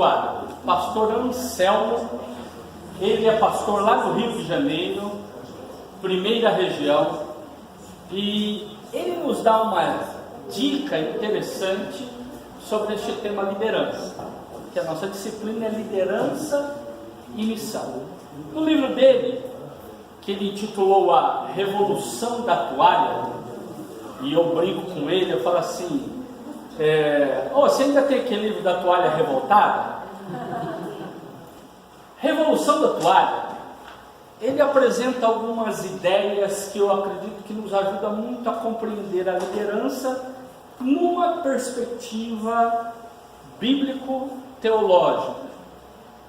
quadro. Pastor Anselmo, ele é pastor lá no Rio de Janeiro, primeira região, e ele nos dá uma dica interessante sobre este tema liderança, que a nossa disciplina é liderança e missão. No livro dele, que ele intitulou A Revolução da Toalha, e eu brinco com ele, eu falo assim, você ainda tem aquele livro da toalha revoltada? Revolução da Toalha, ele apresenta algumas ideias que eu acredito que nos ajuda muito a compreender a liderança numa perspectiva bíblico-teológica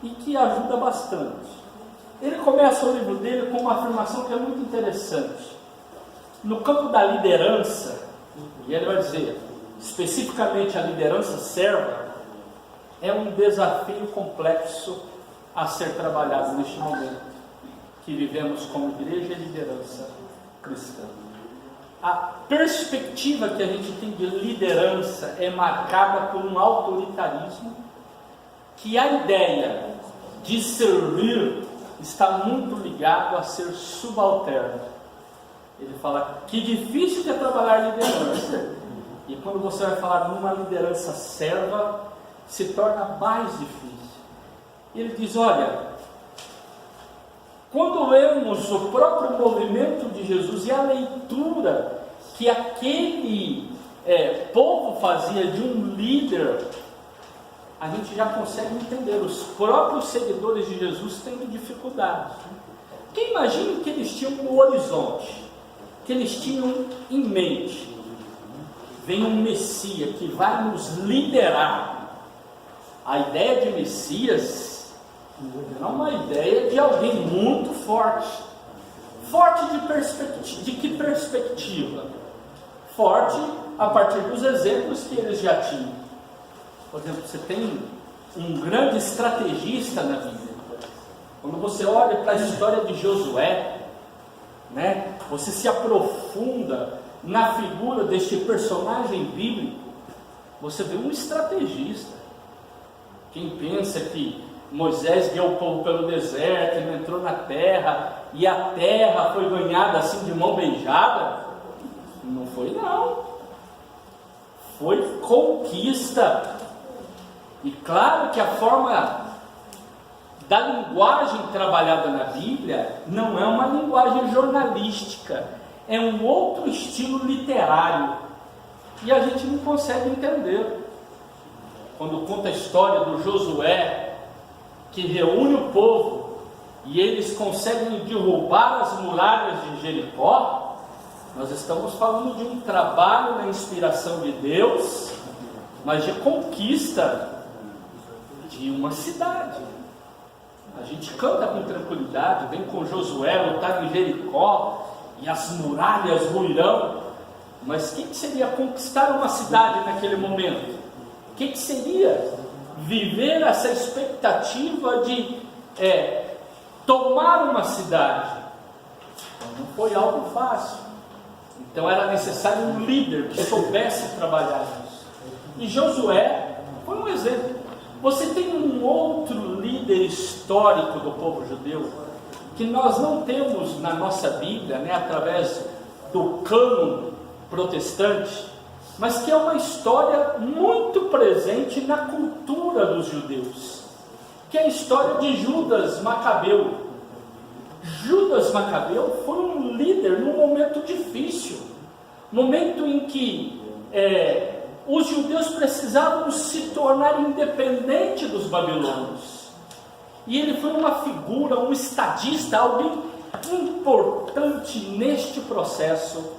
e que ajuda bastante. Ele começa o livro dele com uma afirmação que é muito interessante. No campo da liderança, e ele vai dizer, especificamente a liderança serva, é um desafio complexo a ser trabalhado neste momento que vivemos como igreja e liderança cristã. A perspectiva que a gente tem de liderança é marcada por um autoritarismo, que a ideia de servir está muito ligado a ser subalterno. Ele fala que difícil que é trabalhar liderança, e quando você vai falar numa liderança serva, se torna mais difícil. Ele diz, olha, quando lemos o próprio movimento de Jesus e a leitura que aquele povo fazia de um líder, a gente já consegue entender os próprios seguidores de Jesus tendo dificuldades. Porque imagine que eles tinham um horizonte, que eles tinham em mente. Vem um Messias que vai nos liderar. A ideia de Messias é uma ideia de alguém muito forte. Forte de que perspectiva? Forte a partir dos exemplos que eles já tinham. Por exemplo, você tem um grande estrategista na Bíblia. Quando você olha para a história de Josué, você se aprofunda na figura deste personagem bíblico, você vê um estrategista. Quem pensa que Moisés guiou o povo pelo deserto, ele entrou na terra, e a terra foi ganhada assim de mão beijada, não foi não. Foi conquista. E claro que a forma da linguagem trabalhada na Bíblia não é uma linguagem jornalística, é um outro estilo literário, e a gente não consegue entender. Quando conta a história do Josué, que reúne o povo, e eles conseguem derrubar as muralhas de Jericó, nós estamos falando de um trabalho na inspiração de Deus, mas de conquista de uma cidade. A gente canta com tranquilidade, vem com Josué lutar em Jericó, e as muralhas ruirão, mas o que seria conquistar uma cidade naquele momento? O que seria viver essa expectativa de tomar uma cidade? Então, não foi algo fácil. Então era necessário um líder que soubesse trabalhar isso. E Josué foi um exemplo. Você tem um outro líder histórico do povo judeu que nós não temos na nossa Bíblia, através do cânon protestante, mas que é uma história muito presente na cultura dos judeus, que é a história de Judas Macabeu. Judas Macabeu foi um líder num momento difícil, momento em que os judeus precisavam se tornar independentes dos babilônios. E ele foi uma figura, um estadista, alguém importante neste processo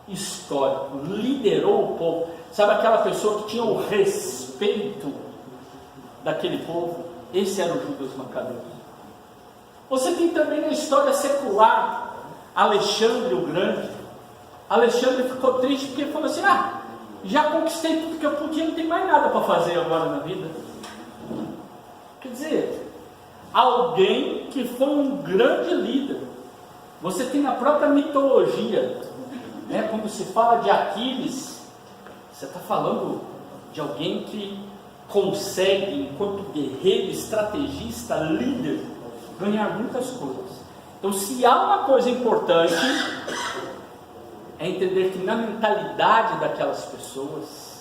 histórico. Liderou o povo. Sabe aquela pessoa que tinha o respeito daquele povo? Esse era o Judas Macabeu. Você tem também na história secular Alexandre o Grande. Alexandre ficou triste porque ele falou assim: já conquistei tudo que eu podia, não tem mais nada para fazer agora na vida. Quer dizer, alguém que foi um grande líder. Você tem na própria mitologia, quando se fala de Aquiles, você está falando de alguém que consegue, enquanto guerreiro, estrategista, líder, ganhar muitas coisas. Então, se há uma coisa importante, é entender que na mentalidade daquelas pessoas,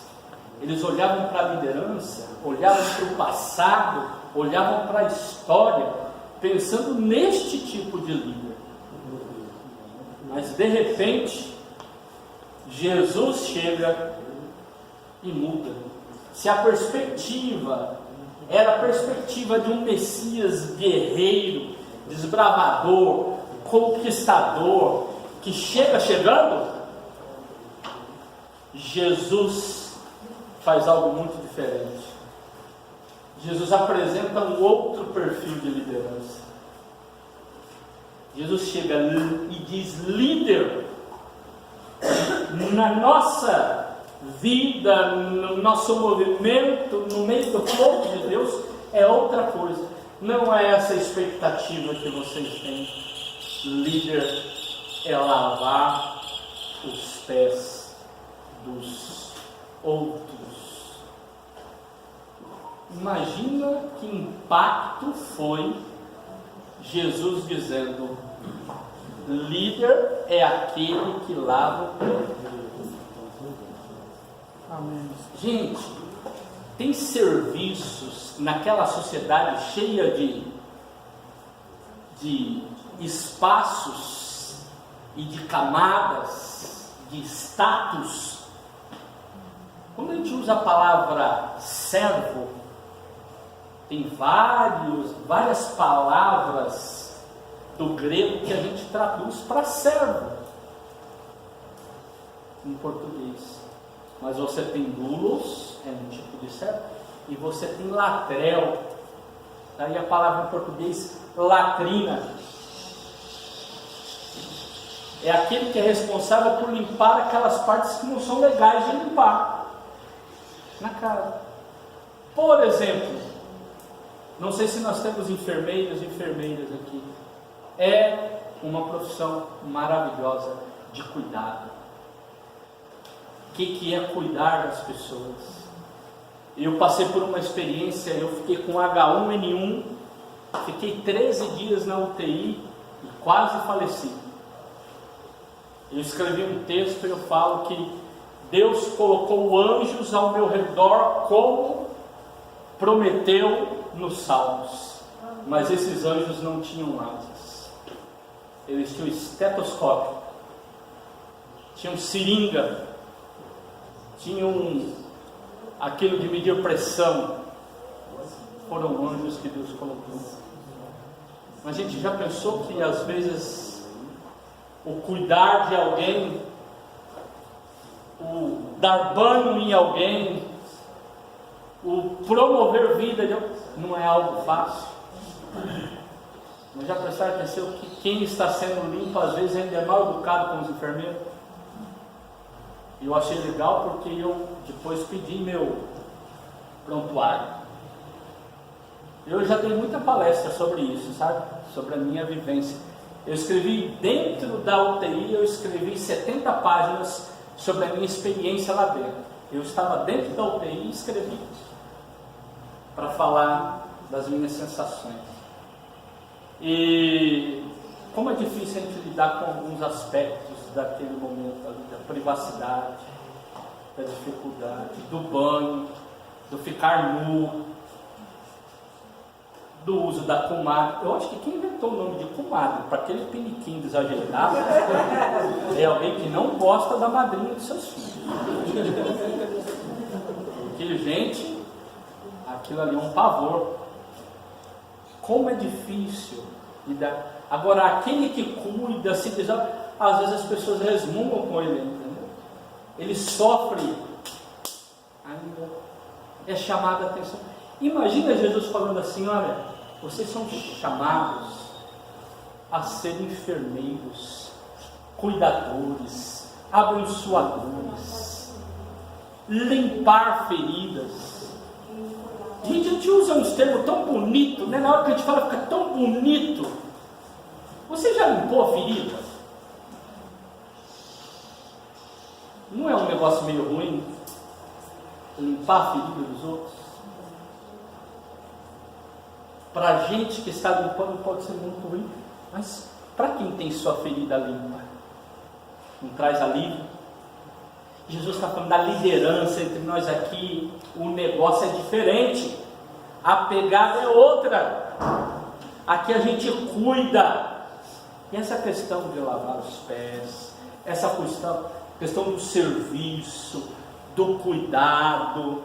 eles olhavam para a liderança, olhavam para o passado, olhavam para a história, pensando neste tipo de líder. Mas de repente, Jesus chega e muda. Se a perspectiva era a perspectiva de um Messias guerreiro, desbravador, conquistador, que chega chegando, Jesus faz algo muito diferente. Jesus apresenta um outro perfil de liderança. Jesus chega e diz: líder, na nossa vida, no nosso movimento, no meio do povo de Deus, é outra coisa. Não é essa expectativa que vocês têm. Líder é lavar os pés dos outros. Imagina que impacto foi Jesus dizendo: líder é aquele que lava o pé. Amém. Gente, tem serviços naquela sociedade cheia de espaços e de camadas, de status. Quando a gente usa a palavra servo, tem várias palavras do grego que a gente traduz para servo em português. Mas você tem doulos, é um tipo de servo, e você tem latrel, daí a palavra em português latrina, é aquele que é responsável por limpar aquelas partes que não são legais de limpar na casa. Por exemplo, não sei se nós temos enfermeiros e enfermeiras aqui, é uma profissão maravilhosa de cuidado. O que é cuidar das pessoas? Eu passei por uma experiência, eu fiquei com H1N1, fiquei 13 dias na UTI e quase faleci. Eu escrevi um texto e eu falo que Deus colocou anjos ao meu redor como prometeu nos Salmos, mas esses anjos não tinham asas, eles tinham estetoscópio, tinham seringa, tinham aquilo de medir pressão. Foram anjos que Deus colocou. Mas a gente já pensou que às vezes o cuidar de alguém, o dar banho em alguém, o promover vida de alguém, não é algo fácil. Mas já prestaram atenção que quem está sendo limpo às vezes ainda é mal educado com os enfermeiros? Eu achei legal porque eu depois pedi meu prontuário. Eu já dei muita palestra sobre isso, sabe? Sobre a minha vivência. Eu escrevi dentro da UTI, eu escrevi 70 páginas sobre a minha experiência lá dentro. Eu estava dentro da UTI e escrevi para falar das minhas sensações. E como é difícil a gente lidar com alguns aspectos daquele momento ali, da privacidade, da dificuldade, do banho, do ficar nu, do uso da comadre. Eu acho que quem inventou o nome de comadre para aquele piniquinho desajeitado é alguém que não gosta da madrinha dos seus filhos. Porque, gente, aquilo ali é um pavor. Como é difícil lidar. Agora, aquele que cuida, se desonra, às vezes as pessoas resmungam com ele, entendeu? Ele sofre, ainda é chamado a atenção. Imagina Jesus falando assim: olha, vocês são chamados a ser enfermeiros, cuidadores, abençoadores, limpar feridas. Gente, a gente usa uns termos tão bonitos, né? Na hora que a gente fala, fica tão bonito. Você já limpou a ferida? Não é um negócio meio ruim limpar a ferida dos outros? para a gente que está limpando pode ser muito ruim, mas para quem tem sua ferida limpa, não traz alívio? Jesus está falando da liderança entre nós aqui, o negócio é diferente, a pegada é outra, aqui a gente cuida, e essa questão de lavar os pés, essa questão do serviço, do cuidado,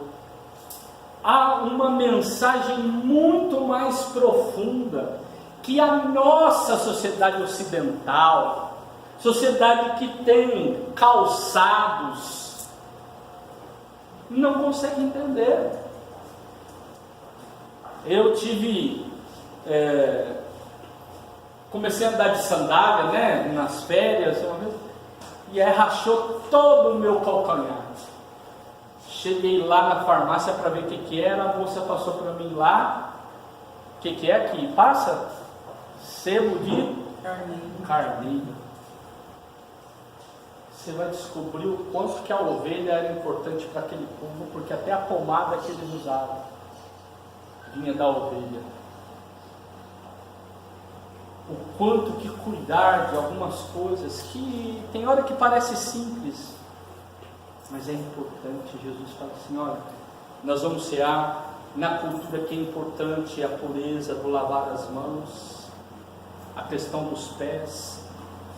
há uma mensagem muito mais profunda que a nossa sociedade ocidental, sociedade que tem calçados, não consegue entender. Eu comecei a andar de sandália, né, nas férias uma vez, e aí rachou todo o meu calcanhar. Cheguei lá na farmácia para ver o que era, a moça passou para mim lá, o que é aqui? Passa? Sebo de carneiro. Você vai descobrir o quanto que a ovelha era importante para aquele povo, porque até a pomada que eles usavam vinha da ovelha. O quanto que cuidar de algumas coisas que tem hora que parece simples, mas é importante. Jesus fala assim: olha, nós vamos cear, na cultura que é importante a pureza do lavar as mãos, a questão dos pés,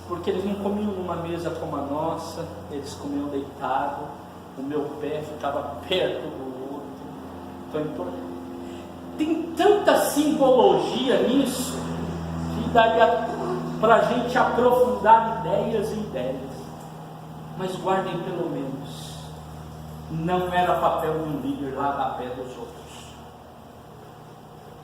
porque eles não comiam numa mesa como a nossa, eles comiam deitado, o meu pé ficava perto do outro. Então é importante. Tem tanta simbologia nisso que daria para a gente aprofundar ideias e ideias, mas guardem pelo menos, não era papel de um líder lavar a pé dos outros.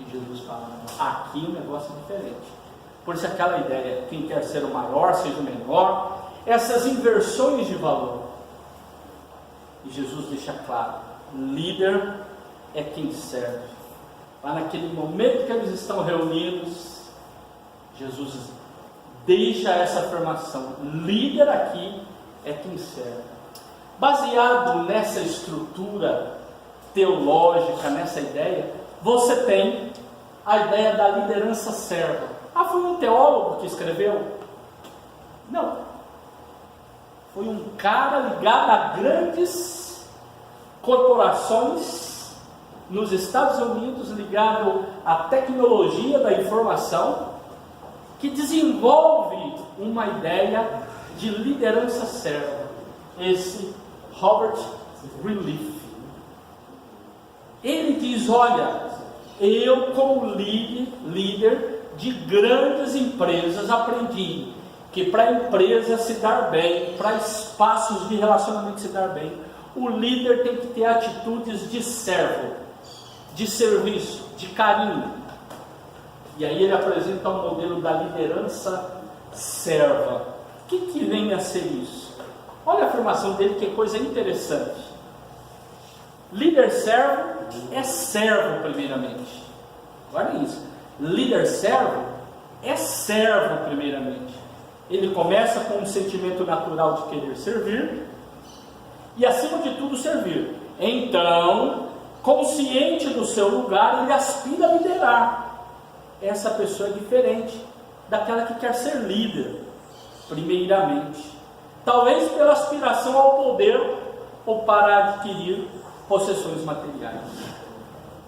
E Jesus fala: aqui o negócio é diferente. Por isso aquela ideia, quem quer ser o maior, seja o menor, essas inversões de valor. E Jesus deixa claro: líder é quem serve. Lá naquele momento que eles estão reunidos, Jesus deixa essa afirmação: líder aqui é quem serve. Baseado nessa estrutura teológica, nessa ideia, você tem a ideia da liderança serva. Ah, foi um teólogo que escreveu? Não. Foi um cara ligado a grandes corporações nos Estados Unidos, ligado à tecnologia da informação, que desenvolve uma ideia de liderança serva. Esse Robert Greenleaf. Ele diz: olha, eu como líder de grandes empresas aprendi que para a empresa se dar bem, para espaços de relacionamento se dar bem, o líder tem que ter atitudes de servo, de serviço, de carinho. E aí ele apresenta um modelo da liderança serva. O que vem a ser isso? Olha a afirmação dele, que coisa interessante. Líder servo é servo primeiramente. Guardem isso. Líder servo é servo primeiramente. Ele começa com um sentimento natural de querer servir e, acima de tudo, servir. Então, consciente do seu lugar, ele aspira a liderar. Essa pessoa é diferente daquela que quer ser líder primeiramente, talvez pela aspiração ao poder ou para adquirir possessões materiais.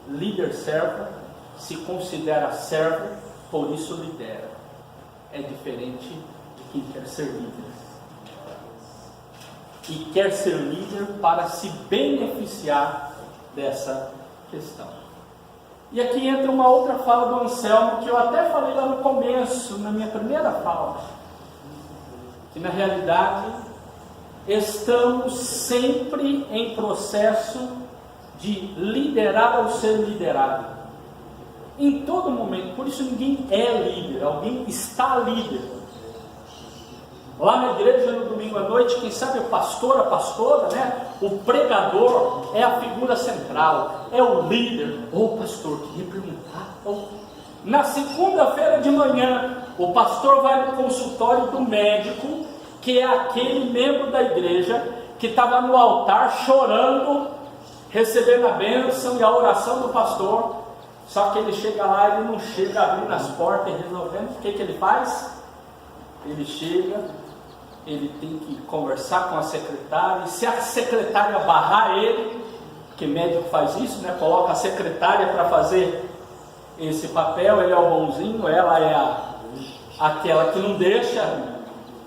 Líder servo se considera servo, por isso lidera. É diferente de quem quer ser líder. E quer ser líder para se beneficiar dessa questão. E aqui entra uma outra fala do Anselmo, que eu até falei lá no começo, na minha primeira fala, que na realidade estamos sempre em processo de liderar ou ser liderado. Em todo momento. Por isso ninguém é líder, alguém está líder. Lá na igreja no domingo à noite, quem sabe o pastor, a pastora, né? O pregador é a figura central, é o líder. Pastor, queria perguntar. Na segunda-feira de manhã, o pastor vai no consultório do médico, que é aquele membro da igreja que estava no altar chorando, recebendo a bênção e a oração do pastor. Só que ele chega lá, ele não chega abrindo as portas e resolvendo. O que ele faz? Ele chega, ele tem que conversar com a secretária, e se a secretária barrar ele, que médico faz isso, né? Coloca a secretária para fazer esse papel, ele é o bonzinho, ela é aquela que não deixa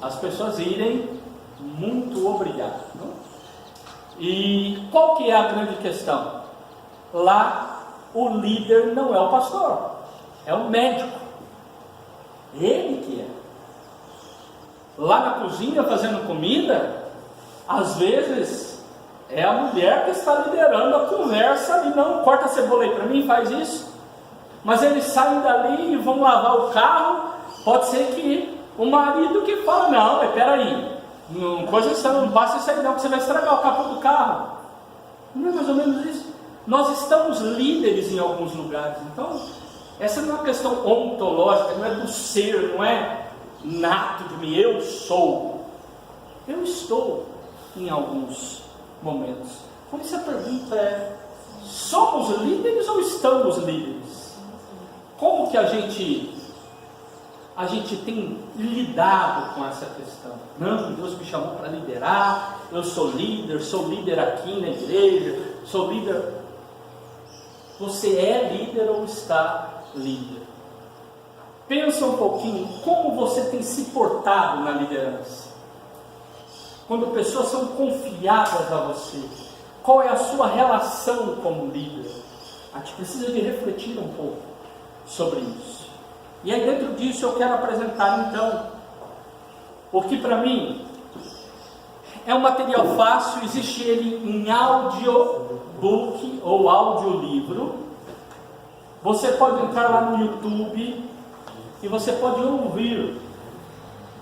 as pessoas irem. Muito obrigado. Não? E qual que é a grande questão? Lá o líder não é o pastor, é o médico, ele que é. Lá na cozinha fazendo comida, às vezes é a mulher que está liderando a conversa e não corta a cebola aí para mim, faz isso. Mas eles saem dali e vão lavar o carro. Pode ser que o marido que fala, não, mas peraí, coisa que você não passa isso aí não, que você vai estragar o capô do carro. Não é mais ou menos isso? Nós estamos líderes em alguns lugares. Então, essa não é uma questão ontológica, não é do ser, não é nato de mim, eu sou. Eu estou em alguns momentos. Por isso a pergunta é: somos líderes ou estamos líderes? Como que a gente tem lidado com essa questão? Não, Deus me chamou para liderar, eu sou líder aqui na igreja, sou líder. Você é líder ou está líder? Pensa um pouquinho como você tem se portado na liderança. Quando pessoas são confiadas a você, qual é a sua relação como líder? A gente precisa de refletir um pouco sobre isso. E aí dentro disso eu quero apresentar então o que para mim é um material fácil, existe ele em audiobook ou audiolivro. Você pode entrar lá no YouTube e você pode ouvir,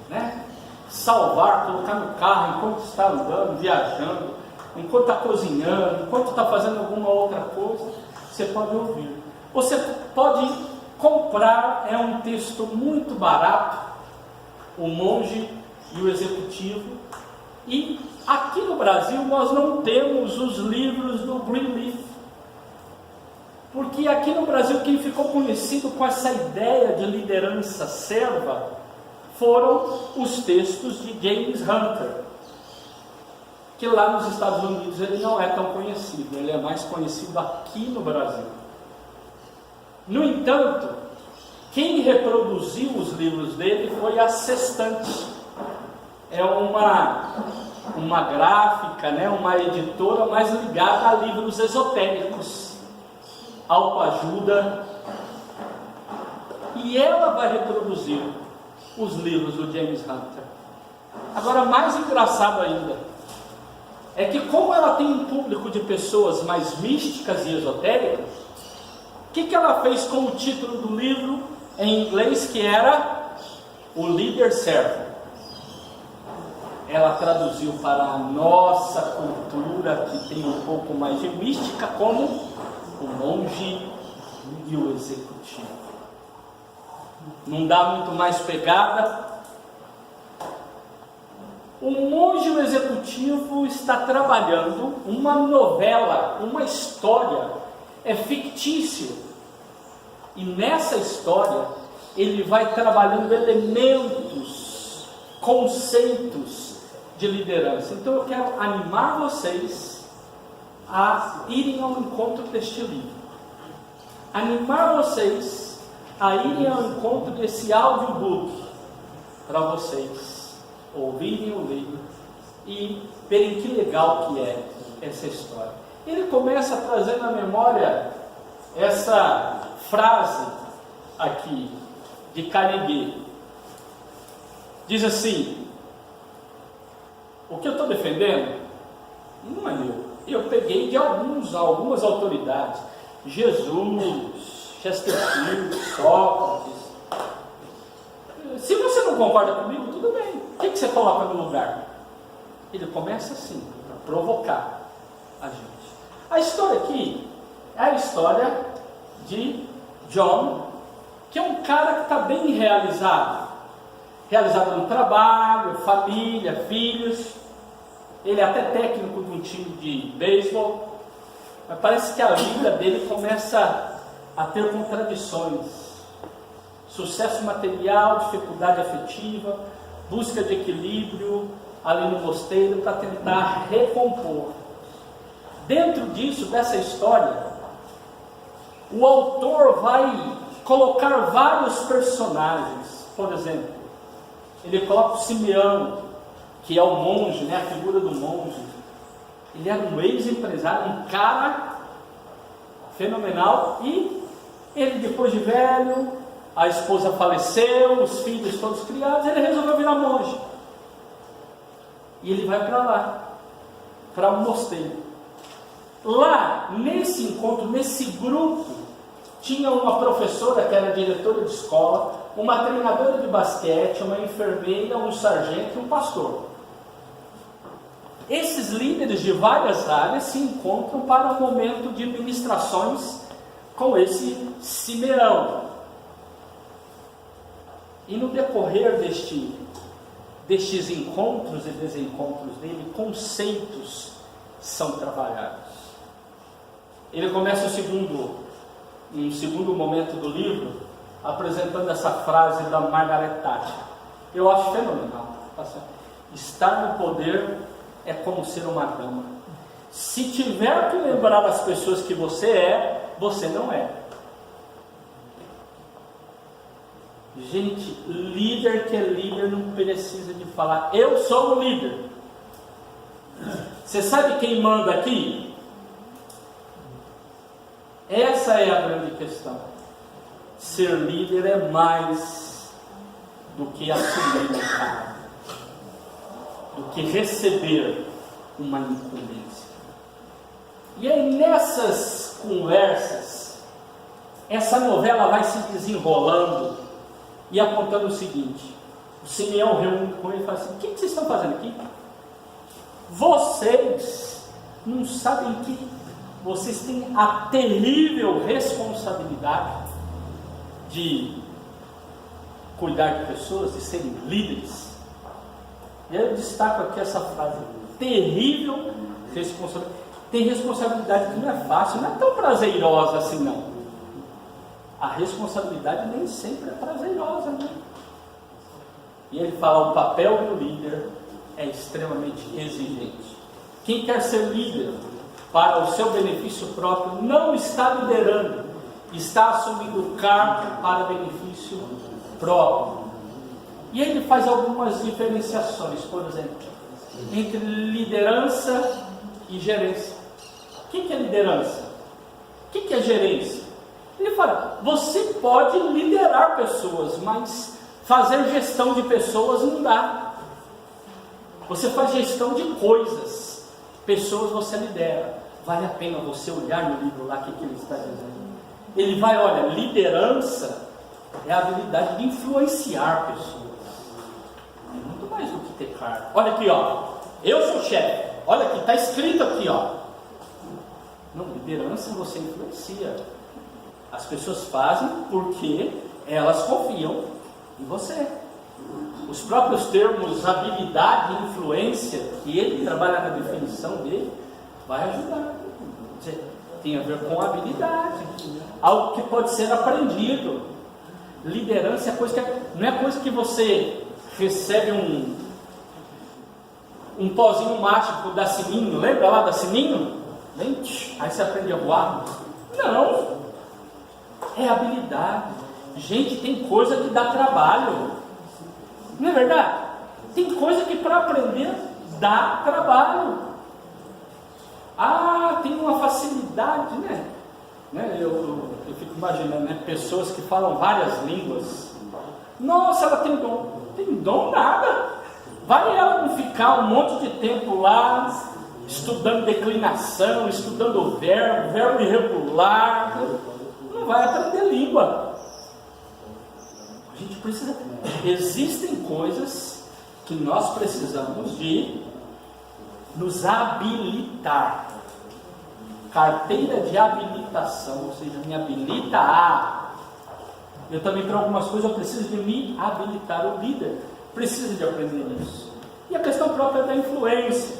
né? Salvar, colocar no carro enquanto está andando, viajando, enquanto está cozinhando, enquanto está fazendo alguma outra coisa, você pode ouvir. Você pode comprar, é um texto muito barato, O Monge e o Executivo. E aqui no Brasil nós não temos os livros do Greenleaf, porque aqui no Brasil quem ficou conhecido com essa ideia de liderança serva foram os textos de James Hunter, que lá nos Estados Unidos ele não é tão conhecido, ele é mais conhecido aqui no Brasil. No entanto, quem reproduziu os livros dele foi a Sextante. É uma gráfica, né, uma editora mais ligada a livros esotéricos, autoajuda, e ela vai reproduzir os livros do James Hunter. Agora, mais engraçado ainda é que, como ela tem um público de pessoas mais místicas e esotéricas, o que ela fez com o título do livro em inglês, que era O Líder Servo? Ela traduziu para a nossa cultura, que tem um pouco mais de mística, como O Monge e o Executivo. Não dá muito mais pegada. O Monge e o Executivo está trabalhando uma novela, uma história, é fictício. E nessa história ele vai trabalhando elementos, conceitos de liderança. Então eu quero animar vocês a irem ao encontro deste livro, animar vocês a irem ao encontro desse audiobook, para vocês ouvirem o livro e verem que legal que é essa história. Ele começa a trazer na memória essa frase aqui de Carnegie. Diz assim: o que eu estou defendendo não é meu, eu peguei de algumas autoridades, Jesus, Chesterfield, Sócrates. Se você não concorda comigo, tudo bem, o que você coloca no lugar? Ele começa assim, para provocar a gente. A história aqui é a história de John, que é um cara que está bem realizado no trabalho, família, filhos. Ele é até técnico de um time de beisebol, mas parece que a vida dele começa a ter contradições, sucesso material, dificuldade afetiva, busca de equilíbrio ali no mosteiro para tentar recompor. Dentro disso, dessa história, o autor vai colocar vários personagens. Por exemplo, ele coloca o Simeão, que é o monge, né, a figura do monge. Ele era um ex-empresário, um cara fenomenal, e ele, depois de velho, a esposa faleceu, os filhos todos criados, ele resolveu virar monge. E ele vai para lá, para um mosteiro. Lá, nesse encontro, nesse grupo, tinha uma professora que era diretora de escola, uma treinadora de basquete, uma enfermeira, um sargento e um pastor. Esses líderes de várias áreas se encontram para um momento de ministrações com esse Simeão. E no decorrer destes encontros e desencontros dele, conceitos são trabalhados. Ele começa um segundo momento do livro, apresentando essa frase da Margaret Thatcher. Eu acho fenomenal. Estar no poder é como ser uma dama. Se tiver que lembrar as pessoas que você é, você não é. Gente, líder que é líder não precisa de falar, eu sou o líder. Você sabe quem manda aqui? Essa é a grande questão. Ser líder é mais do que assumir um cargo, do que receber uma incumbência. E aí nessas conversas, essa novela vai se desenrolando e apontando o seguinte: o Simeão reúne com ele e fala assim: o que vocês estão fazendo aqui? Vocês não sabem que vocês têm a terrível responsabilidade de cuidar de pessoas, de serem líderes. E aí eu destaco aqui essa frase: terrível responsabilidade. Tem responsabilidade que não é fácil, não é tão prazerosa assim não. A responsabilidade nem sempre é prazerosa, né? E ele fala: o papel do líder é extremamente exigente. Quem quer ser líder para o seu benefício próprio não está liderando, está assumindo o cargo para benefício próprio. E ele faz algumas diferenciações, por exemplo, entre liderança e gerência. O que é liderança? O que é gerência? Ele fala: você pode liderar pessoas, mas fazer gestão de pessoas não dá. Você faz gestão de coisas, pessoas você lidera. Vale a pena você olhar no livro lá o que ele está dizendo. Ele vai, olha, liderança é a habilidade de influenciar pessoas. É muito mais do que ter cargo. Olha aqui, ó, eu sou chefe. Olha aqui, está escrito aqui, ó. Não, liderança você influencia. As pessoas fazem porque elas confiam em você. Os próprios termos habilidade e influência, que ele trabalha na definição dele, vai ajudar. Tem a ver com habilidade, algo que pode ser aprendido. Liderança é coisa que não é coisa que você recebe um pozinho mágico da Sininho, lembra lá da Sininho? Aí você aprende a voar. Não, é habilidade. Gente, tem coisa que dá trabalho, não é verdade? Tem coisa que para aprender dá trabalho. Tem uma facilidade, né? Eu fico imaginando, né? Pessoas que falam várias línguas. Nossa, ela tem dom. Tem dom nada. Vai ela não ficar um monte de tempo lá, estudando declinação, estudando o verbo irregular. Não vai aprender língua. A gente precisa. Existem coisas que nós precisamos de nos habilitar. Carteira de habilitação, ou seja, me habilita a. Eu também, para algumas coisas, eu preciso de me habilitar. O líder precisa de aprender isso. E a questão própria da influência.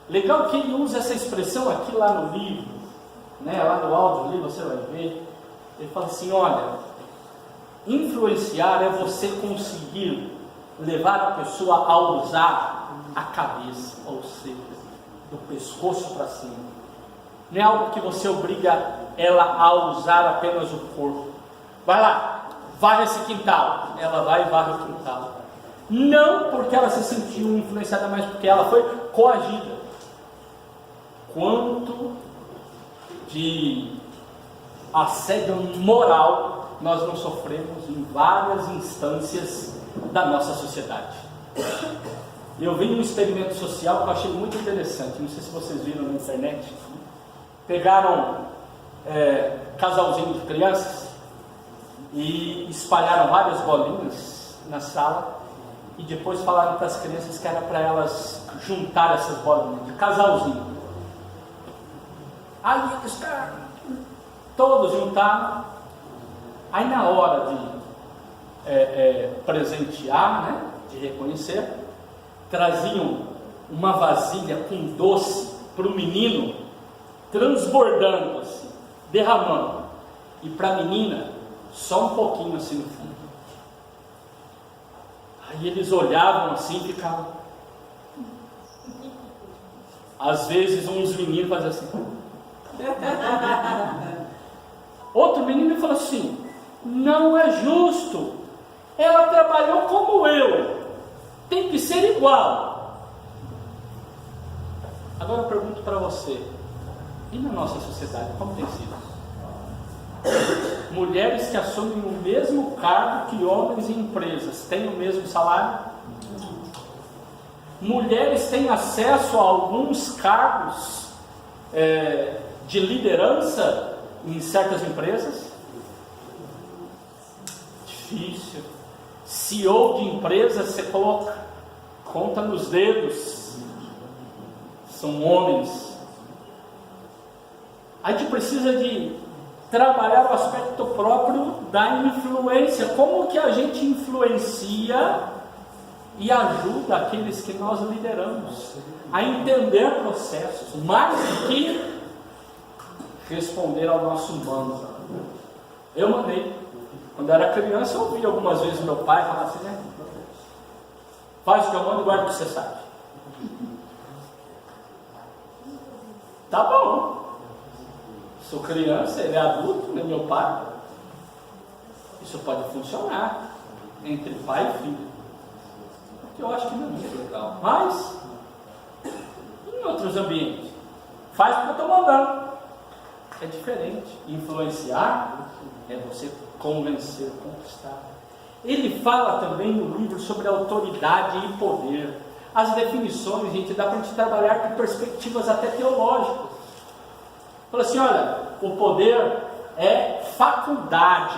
Legal que ele usa essa expressão aqui lá no livro. né? Lá no áudio ali você vai ver. Ele fala assim: olha, influenciar é você conseguir levar a pessoa a usar a cabeça, ou seja, do pescoço para cima. Não é algo que você obriga ela a usar apenas o corpo. Vai lá, varre esse quintal. Ela vai e varre o quintal. Não porque ela se sentiu influenciada, mas porque ela foi coagida. Quanto de assédio moral nós não sofremos em várias instâncias da nossa sociedade. Eu vi um experimento social que eu achei muito interessante. Não sei se vocês viram na internet. Pegaram casalzinho de crianças e espalharam várias bolinhas na sala e depois falaram para as crianças que era para elas juntar essas bolinhas de casalzinho. Aí eles todos juntaram. Aí na hora de presentear, né, de reconhecer, traziam uma vasilha com doce para o menino, transbordando assim, derramando, e para a menina só um pouquinho assim no fundo. Aí eles olhavam assim e ficavam. Às vezes uns meninos faziam assim. Outro menino falou assim: não é justo, ela trabalhou como eu, tem que ser igual. Agora eu pergunto para você, e na nossa sociedade, como tem sido? Mulheres que assumem o mesmo cargo que homens em empresas, têm o mesmo salário? Mulheres têm acesso a alguns cargos de liderança em certas empresas? Difícil. CEO de empresa, você coloca, conta nos dedos, são homens. A gente precisa de trabalhar o aspecto próprio da influência. Como que a gente influencia e ajuda aqueles que nós lideramos a entender processos, mais do que responder ao nosso mando. Eu mandei. Quando eu era criança, eu ouvi algumas vezes meu pai falar assim, né? Faz o que eu mando e guarda o que você sabe. Tá bom. Sou criança, ele é adulto, né, meu pai. Isso pode funcionar entre pai e filho. Porque eu acho que não é muito legal. Mas, em outros ambientes, faz o que eu estou mandando. É diferente. Influenciar é você convencer, conquistar. Ele fala também no livro sobre autoridade e poder. As definições, gente, dá para a gente trabalhar com perspectivas até teológicas. Fala assim, olha, o poder é faculdade.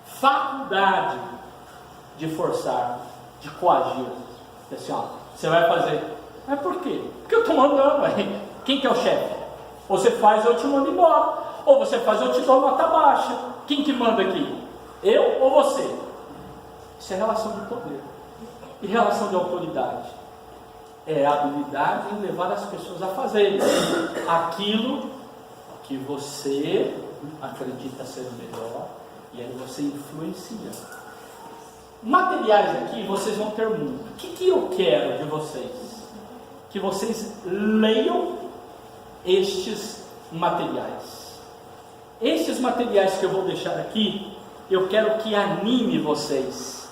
Faculdade de forçar, de coagir. Assim, ó, você vai fazer. Mas por quê? Porque eu estou mandando. Quem que é o chefe? Ou você faz ou eu te mando embora. Ou você faz ou eu te dou nota baixa. Quem que manda aqui? Eu ou você? Isso é relação de poder. E relação de autoridade? É a habilidade em levar as pessoas a fazerem aquilo que você acredita ser melhor, e aí você influencia. Materiais aqui vocês vão ter muito. O que eu quero de vocês? Que vocês leiam estes materiais. Estes materiais que eu vou deixar aqui, eu quero que anime vocês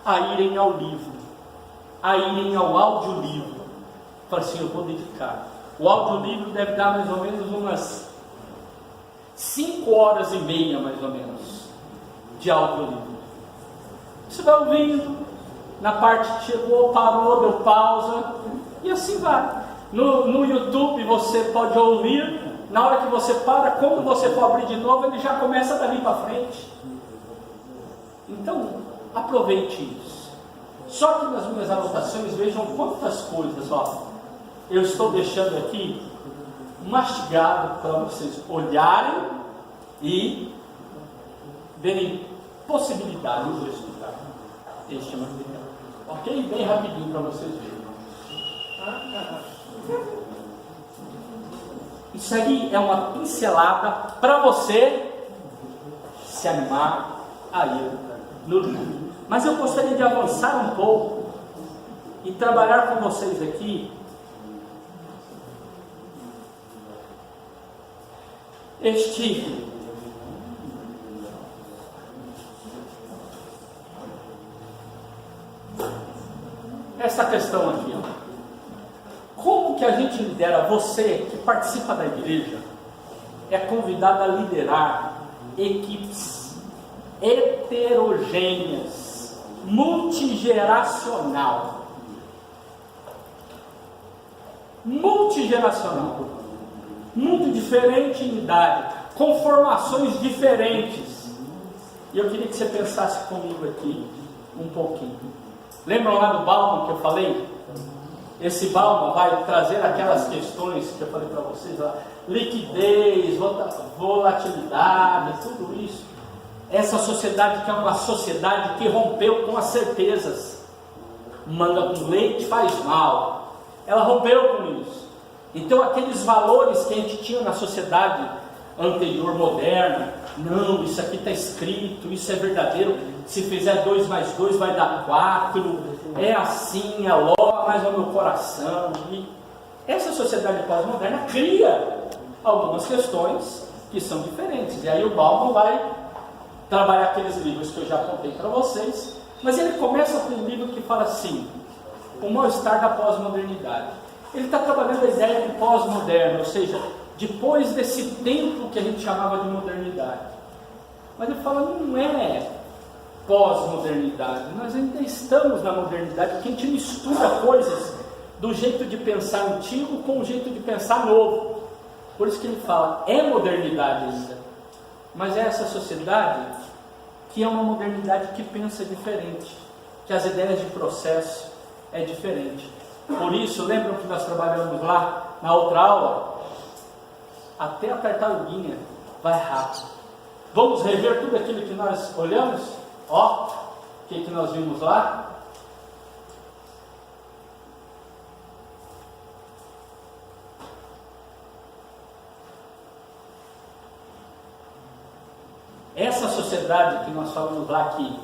a irem ao livro, a irem ao audiolivro. Fala assim, eu vou dedicar. O audiolivro deve dar mais ou menos umas 5 horas e meia, mais ou menos, de audiolivro. Você vai ouvindo, na parte que chegou, parou, deu pausa, e assim vai. No YouTube você pode ouvir, na hora que você para, quando você for abrir de novo, ele já começa dali para frente. Então, aproveite isso. Só que nas minhas anotações, vejam quantas coisas, ó, eu estou deixando aqui mastigado para vocês olharem e verem possibilidades de estudar este material. Ok? Bem rapidinho para vocês verem. Isso aí é uma pincelada para você se animar a ir no livro. Mas eu gostaria de avançar um pouco e trabalhar com vocês aqui essa questão aqui, ó. Como que a gente lidera? Você que participa da igreja é convidado a liderar equipes heterogêneas, multigeracional, muito diferente em idade, com formações diferentes. E eu queria que você pensasse comigo aqui um pouquinho. Lembram lá do Bauman que eu falei? Esse Bauman vai trazer aquelas questões que eu falei para vocês lá, liquidez, volatilidade, tudo isso. Essa sociedade que é uma sociedade que rompeu com as certezas. Manga com leite faz mal. Ela rompeu com isso. Então aqueles valores que a gente tinha na sociedade anterior, moderna, não, isso aqui está escrito, isso é verdadeiro, se fizer 2 mais 2 vai dar 4, é assim, é logo, mais no meu coração. E essa sociedade pós-moderna cria algumas questões que são diferentes. E aí o Bauman vai trabalhar aqueles livros que eu já contei para vocês, mas ele começa com um livro que fala assim, o mal-estar da pós-modernidade. Ele está trabalhando a ideia de pós-moderno, ou seja, depois desse tempo que a gente chamava de modernidade. Mas ele fala, não é pós-modernidade, nós ainda estamos na modernidade, porque a gente mistura coisas do jeito de pensar antigo com o jeito de pensar novo. Por isso que ele fala, é modernidade ainda, mas é essa sociedade que é uma modernidade que pensa diferente, que as ideias de processo é diferente. Por isso, lembram que nós trabalhamos lá na outra aula? Até a tartaruguinha vai rápido. Vamos rever tudo aquilo que nós olhamos? Ó, o que nós vimos lá? Essa sociedade que nós falamos lá, que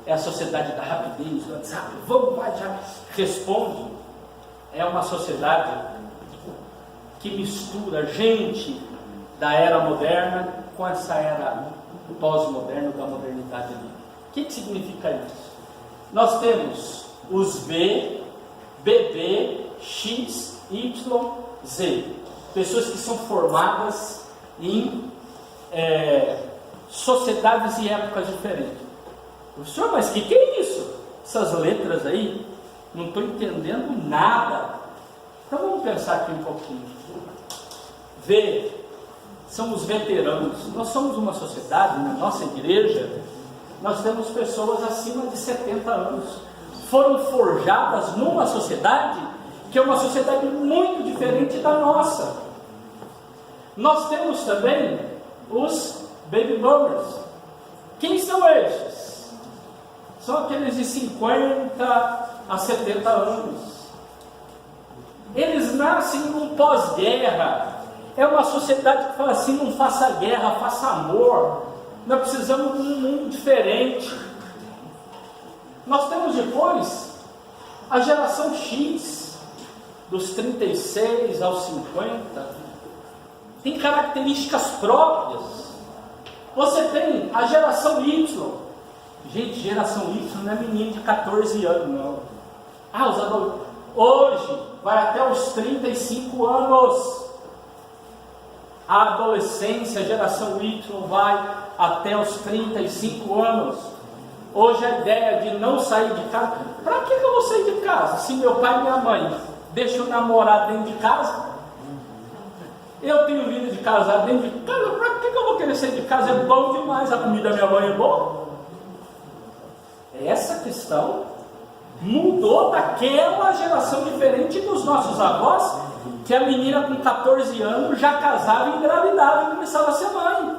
é a sociedade da rapidez, do WhatsApp, vamos, vai, já responde, é uma sociedade que mistura gente da era moderna com essa era pós-moderna, da modernidade ali. O que significa isso? Nós temos os B, BB, X, Y, Z. Pessoas que são formadas em sociedades e épocas diferentes. Professor, mas o que é isso? Essas letras aí, não estou entendendo nada. Então vamos pensar aqui um pouquinho. V, são os veteranos. Nós somos uma sociedade, na nossa igreja, nós temos pessoas acima de 70 anos. Foram forjadas numa sociedade que é uma sociedade muito diferente da nossa. Nós temos também os baby boomers. Quem são estes? São aqueles de 50 a 70 anos. Eles nascem num pós-guerra. É uma sociedade que fala assim, não faça guerra, faça amor. Nós precisamos de um mundo diferente. Nós temos depois a geração X, dos 36 aos 50, tem características próprias. Você tem a geração Y. Gente, geração Y não é menino de 14 anos, não. Os adolescentes. Hoje vai até os 35 anos. A adolescência, a geração Y vai até os 35 anos. Hoje a ideia de não sair de casa. Para que eu vou sair de casa? Se meu pai e minha mãe deixam eu namorar dentro de casa, eu tenho vida de casar dentro de casa, para que eu vou querer sair de casa? É bom demais, a comida da minha mãe é boa. Essa questão mudou daquela geração diferente dos nossos avós, que a menina com 14 anos já casava, engravidava e começava a ser mãe.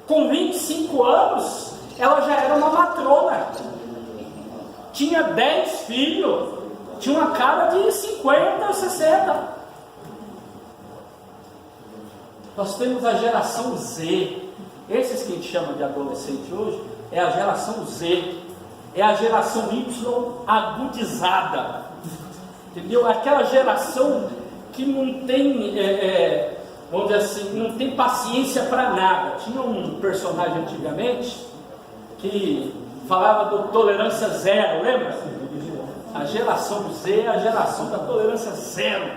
Com 25 anos, ela já era uma matrona. Tinha 10 filhos, tinha uma cara de 50, 60. Nós temos a geração Z. Esses que a gente chama de adolescente hoje é a geração Z. É a geração Y agudizada. Entendeu? Aquela geração que não tem, vamos dizer assim, não tem paciência para nada. Tinha um personagem antigamente que falava do tolerância zero, lembra? A geração Z é a geração da tolerância zero.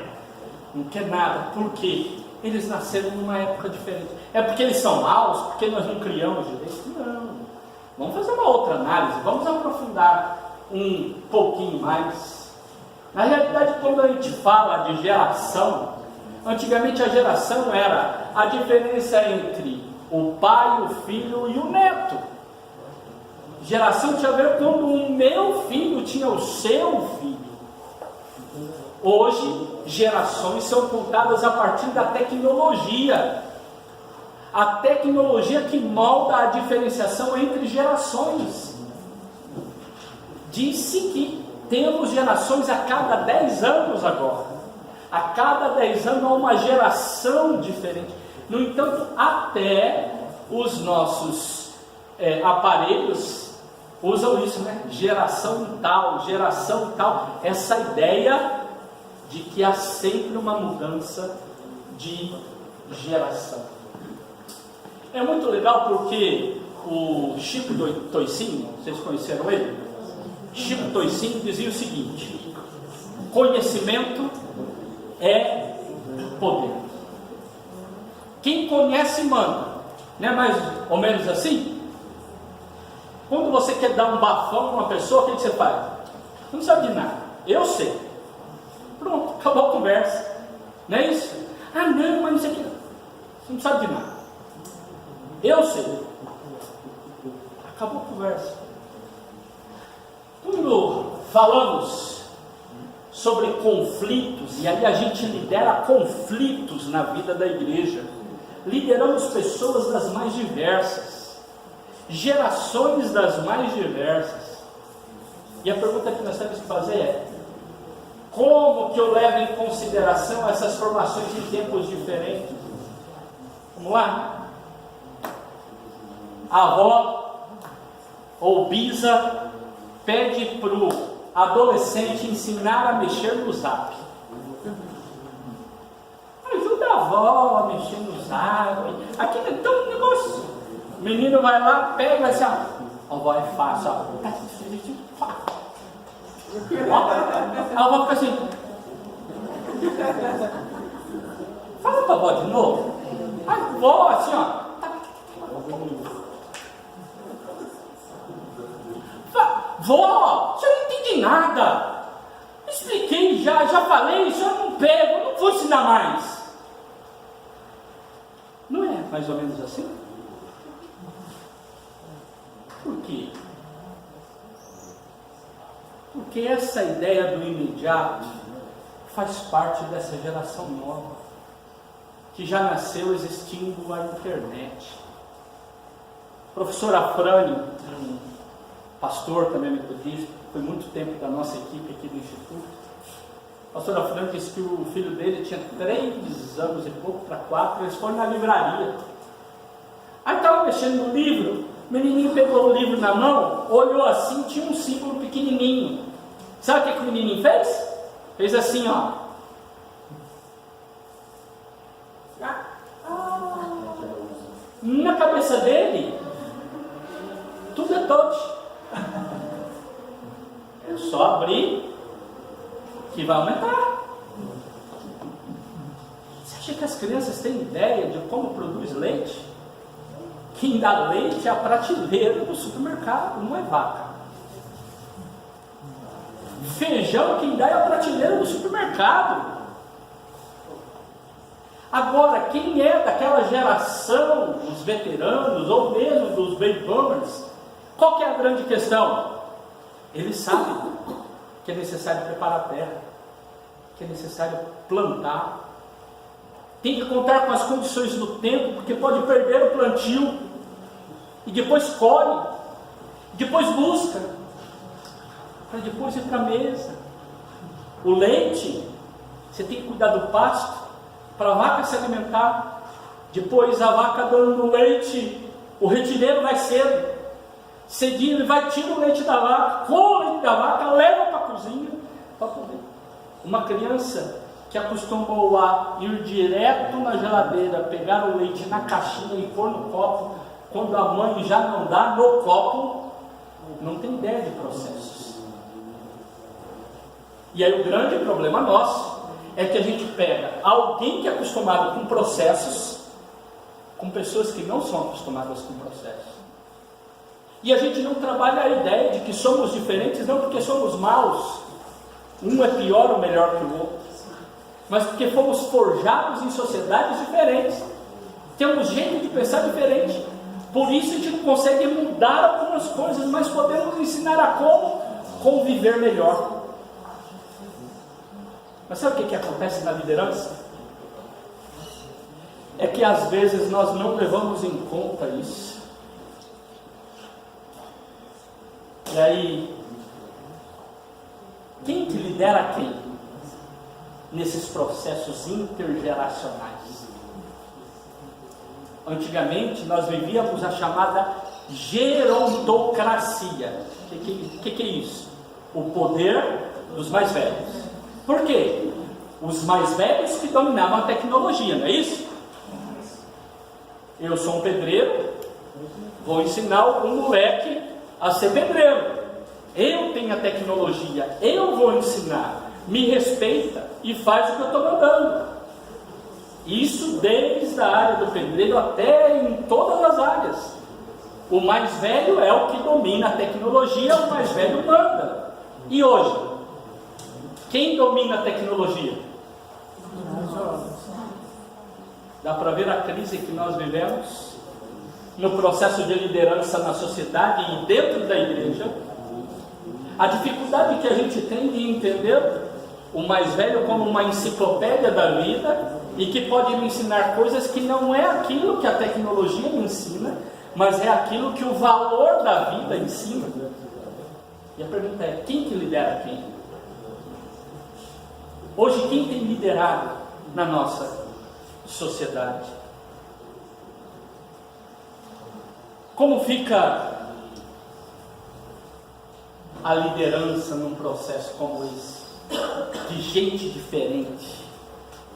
Não quer nada. Por quê? Eles nasceram numa época diferente. É porque eles são maus? Porque nós não criamos direito? Não. Vamos fazer uma outra análise. Vamos aprofundar um pouquinho mais. Na realidade, quando a gente fala de geração, antigamente a geração era a diferença entre o pai, o filho e o neto. Geração tinha a ver quando o meu filho tinha o seu filho. Hoje, gerações são contadas a partir da tecnologia. A tecnologia que molda a diferenciação entre gerações. Disse que temos gerações a cada 10 anos agora. A cada 10 anos há uma geração diferente. No entanto, até os nossos aparelhos usam isso, né? Geração tal. Essa ideia de que há sempre uma mudança de geração. É muito legal porque o Chico Toicinho, vocês conheceram ele? Chico Toicinho dizia o seguinte: conhecimento é poder. Quem conhece manda. Não é mais ou menos assim? Quando você quer dar um bafão numa pessoa, o que você faz? Não sabe de nada. Eu sei. Pronto, acabou a conversa. Não é isso? Ah, não, mas não sei o que. Você não sabe de nada. Eu sei. Acabou a conversa. Quando falamos sobre conflitos, e aí a gente lidera conflitos na vida da igreja, lideramos pessoas das mais diversas, gerações das mais diversas. E a pergunta que nós temos que fazer é: como que eu levo em consideração essas formações em tempos diferentes? Vamos lá? A avó ou bisa pede para o adolescente ensinar a mexer no Zap. Ajuda a avó a mexer no Zap. Aqui é tão um negócio. O menino vai lá, pega assim, ó. A avó é fácil, ó. A avó fica assim. Fala pra avó de novo. A avó assim, ó. Vó, você não entende nada. Expliquei já falei, isso eu não pego, eu não vou ensinar mais. Não é mais ou menos assim? Por quê? Porque essa ideia do imediato faz parte dessa geração nova, que já nasceu existindo a internet. O professor Afrânio, um pastor também metodista, foi muito tempo da nossa equipe aqui do Instituto. O pastor Afrânio disse que o filho dele tinha 3 anos e pouco para 4, eles foram na livraria. Aí estava mexendo no livro, o menininho pegou o livro na mão, olhou assim, tinha um símbolo pequenininho. Sabe o que o menininho fez? Fez assim, ó. Na cabeça dele, tudo é touch. É só abrir que vai aumentar. Você acha que as crianças têm ideia de como produz leite? Quem dá leite é a prateleira do supermercado, não é vaca. Feijão, quem dá é a prateleira do supermercado. Agora, quem é daquela geração, os veteranos, ou mesmo dos baby boomers, qual que é a grande questão? Eles sabem que é necessário preparar a terra, que é necessário plantar, tem que contar com as condições do tempo, porque pode perder o plantio, e depois colhe, depois busca, para depois ir para a mesa. O leite, você tem que cuidar do pasto, para a vaca se alimentar. Depois a vaca dando leite, o retireiro vai cedo. Cedinho ele vai, tira o leite da vaca, come o leite da vaca, leva para a cozinha para comer. Uma criança que acostumou a ir direto na geladeira, pegar o leite na caixinha e pôr no copo, quando a mãe já não dá no copo, não tem ideia de processos. E aí o grande problema nosso é que a gente pega alguém que é acostumado com processos, com pessoas que não são acostumadas com processos. E a gente não trabalha a ideia de que somos diferentes, não porque somos maus, um é pior ou melhor que o outro, mas porque fomos forjados em sociedades diferentes, temos jeito de pensar diferente, por isso a gente não consegue mudar algumas coisas, mas podemos ensinar a como conviver melhor. Mas sabe o que acontece na liderança? É que às vezes nós não levamos em conta isso. E aí, quem que lidera quem? Nesses processos intergeracionais. Antigamente nós vivíamos a chamada gerontocracia. O que é isso? O poder dos mais velhos. Por quê? Os mais velhos que dominavam a tecnologia, não é isso? Eu sou um pedreiro, vou ensinar um moleque a ser pedreiro. Eu tenho a tecnologia, eu vou ensinar. Me respeita e faz o que eu estou mandando. Isso desde a área do pedreiro até em todas as áreas. O mais velho é o que domina a tecnologia, o mais velho manda. E hoje, quem domina a tecnologia? Dá para ver a crise que nós vivemos no processo de liderança na sociedade e dentro da igreja. A dificuldade que a gente tem de entender o mais velho como uma enciclopédia da vida e que pode me ensinar coisas que não é aquilo que a tecnologia me ensina, mas é aquilo que o valor da vida ensina. E a pergunta é, quem que lidera quem? Hoje, quem tem liderado na nossa sociedade? Como fica a liderança num processo como esse? De gente diferente,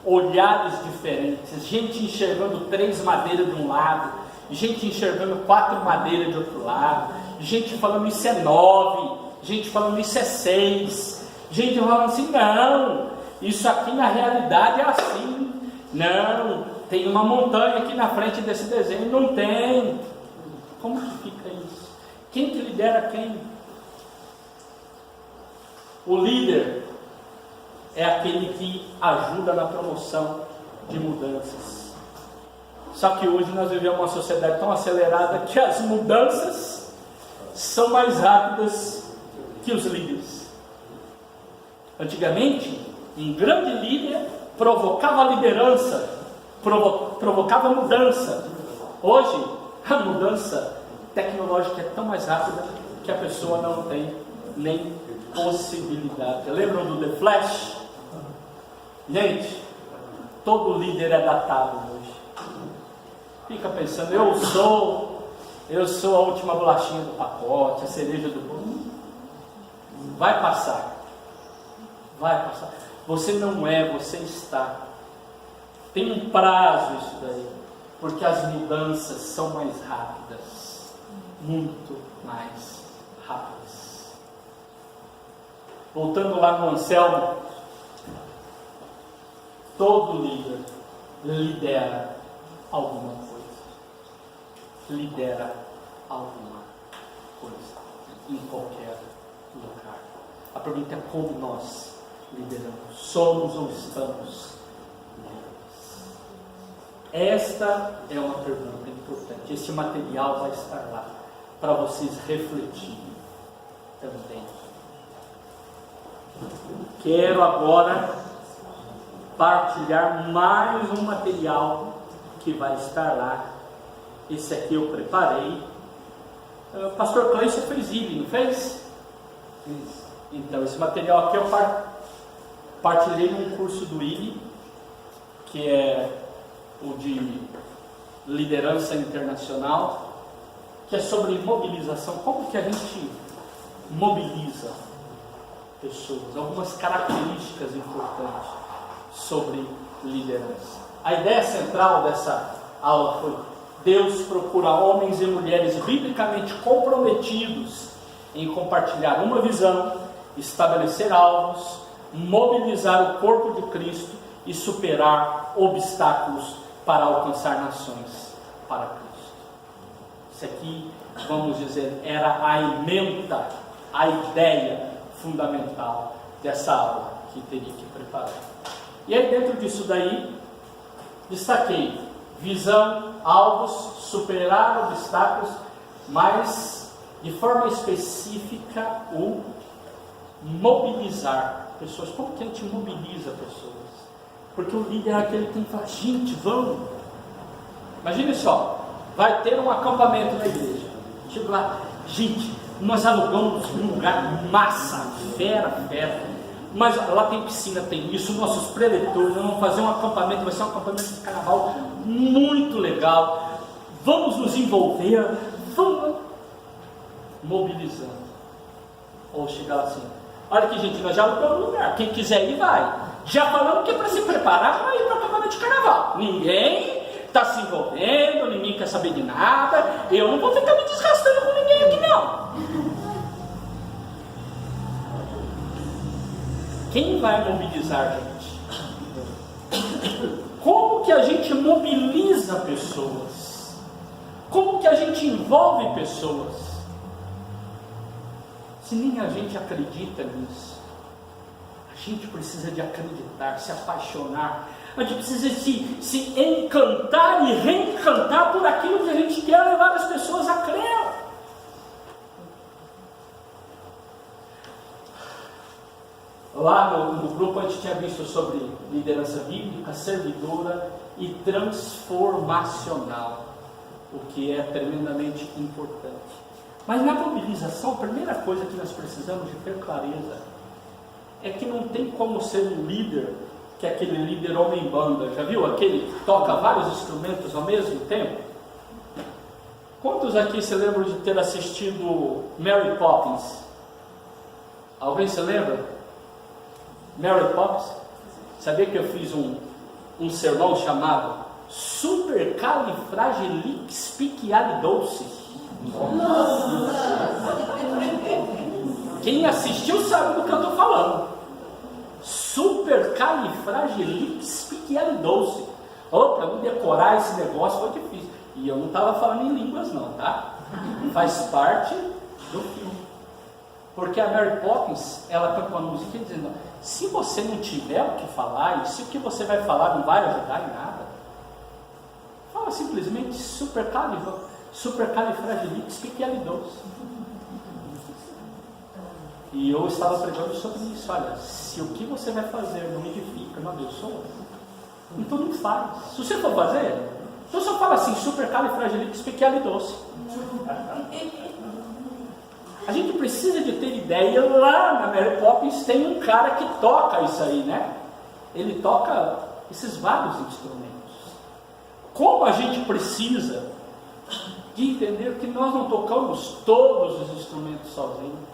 olhares diferentes, gente enxergando 3 madeiras de um lado, gente enxergando 4 madeiras de outro lado, gente falando isso é 9, gente falando isso é 6, gente falando assim, não, isso aqui na realidade é assim, não, tem uma montanha aqui na frente desse desenho, não tem. Como que fica isso? Quem que lidera quem? O líder é aquele que ajuda na promoção de mudanças. Só que hoje nós vivemos uma sociedade tão acelerada que as mudanças são mais rápidas que os líderes. Antigamente, um grande líder provocava liderança, provocava mudança. Hoje, a mudança tecnológica é tão mais rápida que a pessoa não tem nem possibilidade. Lembram do The Flash? Gente, todo líder é datado hoje. Fica pensando, eu sou a última bolachinha do pacote, a cereja do bolo. Vai passar. Vai passar. Você não é, você está. Tem um prazo isso daí, porque as mudanças são mais rápidas, muito mais rápidas. Voltando lá no Anselmo, todo líder lidera alguma coisa. Lidera alguma coisa em qualquer lugar. A pergunta é como nós lideramos. Somos ou estamos líderes? Esta é uma pergunta importante. Este material vai estar lá para vocês refletirem também. Quero agora partilhar mais um material que vai estar lá. Esse aqui eu preparei. O pastor Cleison fez ele, não fez? Fiz. Então, esse material aqui eu partilhei num curso do ILE, que é o de liderança internacional, que é sobre mobilização. Como que a gente mobiliza pessoas? Algumas características importantes sobre liderança. A ideia central dessa aula foi: Deus procura homens e mulheres biblicamente comprometidos em compartilhar uma visão, estabelecer alvos, mobilizar o corpo de Cristo e superar obstáculos para alcançar nações para Cristo. Isso aqui, vamos dizer, era a ementa, a ideia fundamental dessa aula que teria que preparar. E aí, dentro disso daí, destaquei visão, alvos, superar obstáculos, mas de forma específica o mobilizar pessoas. Como que a gente mobiliza pessoas? Porque o líder é aquele que tem que falar: gente, vamos. Imagine só, vai ter um acampamento na igreja. Chego lá, gente, nós alugamos um lugar massa, fera, mas lá tem piscina, tem isso, nossos preletores, nós vamos fazer um acampamento, vai ser um acampamento de carnaval muito legal, vamos nos envolver, vamos mobilizando. Ou chegar lá assim: olha aqui, gente, nós já alugamos um lugar, quem quiser ir vai. Já falamos que é para se preparar para ir para o acampamento de carnaval. Ninguém está se envolvendo, ninguém quer saber de nada, eu não vou ficar me desgastando com ninguém aqui não. Quem vai mobilizar a gente? Como que a gente mobiliza pessoas? Como que a gente envolve pessoas? Se nem a gente acredita nisso, a gente precisa de acreditar, se apaixonar, a gente precisa se encantar e reencantar por aquilo que a gente quer levar as pessoas a crer. Lá no grupo a gente tinha visto sobre liderança bíblica, servidora e transformacional, o que é tremendamente importante. Mas na mobilização, a primeira coisa que nós precisamos de ter clareza é que não tem como ser um líder, que é aquele líder homem-banda. Já viu aquele que toca vários instrumentos ao mesmo tempo? Quantos aqui se lembram de ter assistido Mary Poppins? Alguém se lembra? Mary Poppins? Sabia que eu fiz um sermão chamado Supercalifragilisticexpialidocious? Quem assistiu sabe do que eu estou falando. Supercalifragilisticexpialidocious. Para mim decorar esse negócio foi difícil. E eu não estava falando em línguas não, tá? Faz parte do filme. Porque a Mary Poppins, ela canta uma música dizendo: se você não tiver o que falar, e se o que você vai falar não vai ajudar em nada, fala simplesmente supercalifragilisticexpialidocious. E eu estava pregando sobre isso. Olha, se o que você vai fazer não edifica, não abençoa, então não faz. Se você for fazer, então só fala assim: supercalifragilisticexpialidocious. A gente precisa de ter ideia. Lá na Mary Poppins tem um cara que toca isso aí, né? Ele toca esses vários instrumentos. Como a gente precisa de entender que nós não tocamos todos os instrumentos sozinhos.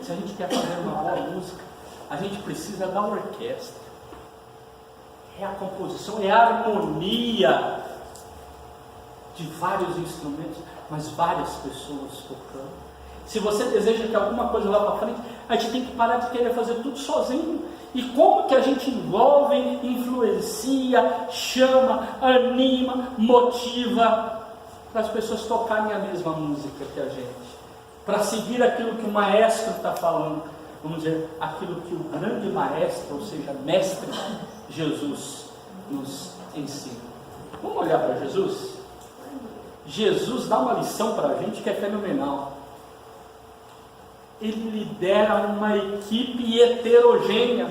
Se a gente quer fazer uma boa música, a gente precisa da orquestra. É a composição, é a harmonia de vários instrumentos, mas várias pessoas tocando. Se você deseja que alguma coisa vá para frente, a gente tem que parar de querer fazer tudo sozinho. E como que a gente envolve, influencia, chama, anima, motiva para as pessoas tocarem a mesma música que a gente, para seguir aquilo que o maestro está falando, vamos dizer, aquilo que o grande maestro, ou seja, mestre Jesus, nos ensina. Vamos olhar para Jesus? Jesus dá uma lição para a gente que é fenomenal. Ele lidera uma equipe heterogênea,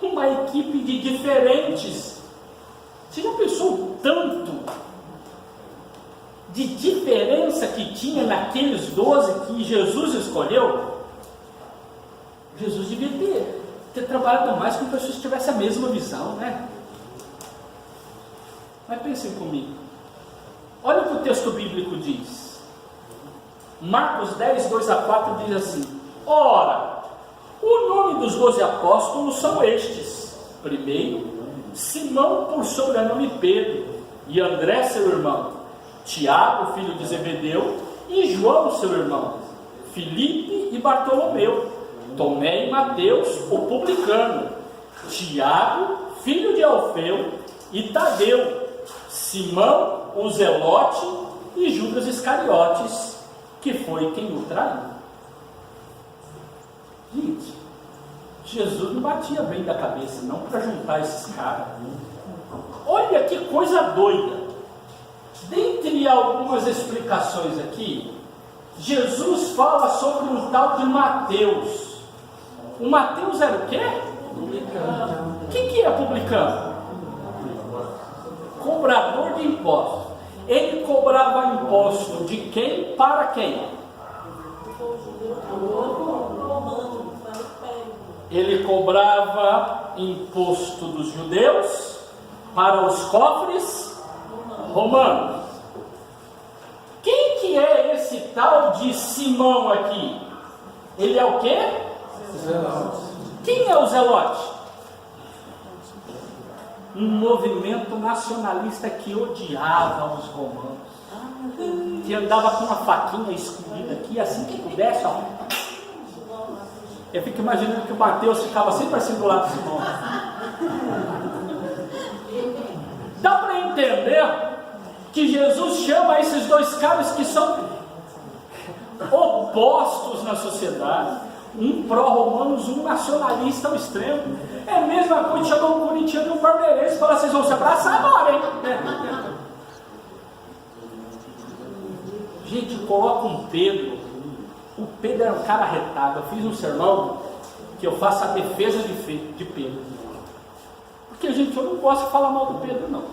uma equipe de diferentes. Você já pensou o tanto de diferença que tinha naqueles 12 que Jesus escolheu? Jesus devia ter trabalhado mais com pessoas que tivessem a mesma visão, né? Mas pensem comigo. Olha o que o texto bíblico diz. Marcos 10, 2 a 4 diz assim: ora, o nome dos 12 apóstolos são estes. Primeiro, Simão, por sobrenome Pedro, e André, seu irmão, Tiago, filho de Zebedeu, e João, seu irmão, Filipe e Bartolomeu, Tomé e Mateus, o publicano, Tiago, filho de Alfeu, e Tadeu, Simão, o Zelote, e Judas Iscariotes, que foi quem o traiu. Gente, Jesus não batia bem da cabeça, não, para juntar esses caras. Olha que coisa doida. Dentre algumas explicações aqui, Jesus fala sobre um tal de Mateus. O Mateus era o quê? Publicano. O que é publicano? Cobrador de impostos. Ele cobrava imposto de quem para quem? Ele cobrava imposto dos judeus para os cofres romanos. Quem que é esse tal de Simão aqui? Ele é o quê? Zelote. Quem é o Zelote? Um movimento nacionalista que odiava os romanos, que andava com uma faquinha escondida aqui, assim que pudesse, ó. Eu fico imaginando que o Mateus ficava sempre assim do lado de Simão. Dá para entender que Jesus chama esses dois caras que são opostos na sociedade, um pró-romanos, um nacionalista ao extremo. É a mesma coisa de chamar um corintiano e um palmeirense e falar: vocês vão se abraçar agora, hein? Gente, coloca um Pedro. O Pedro era um cara retado. Eu fiz um sermão que eu faço a defesa de Pedro. Porque, gente, eu não gosto de falar mal do Pedro, não.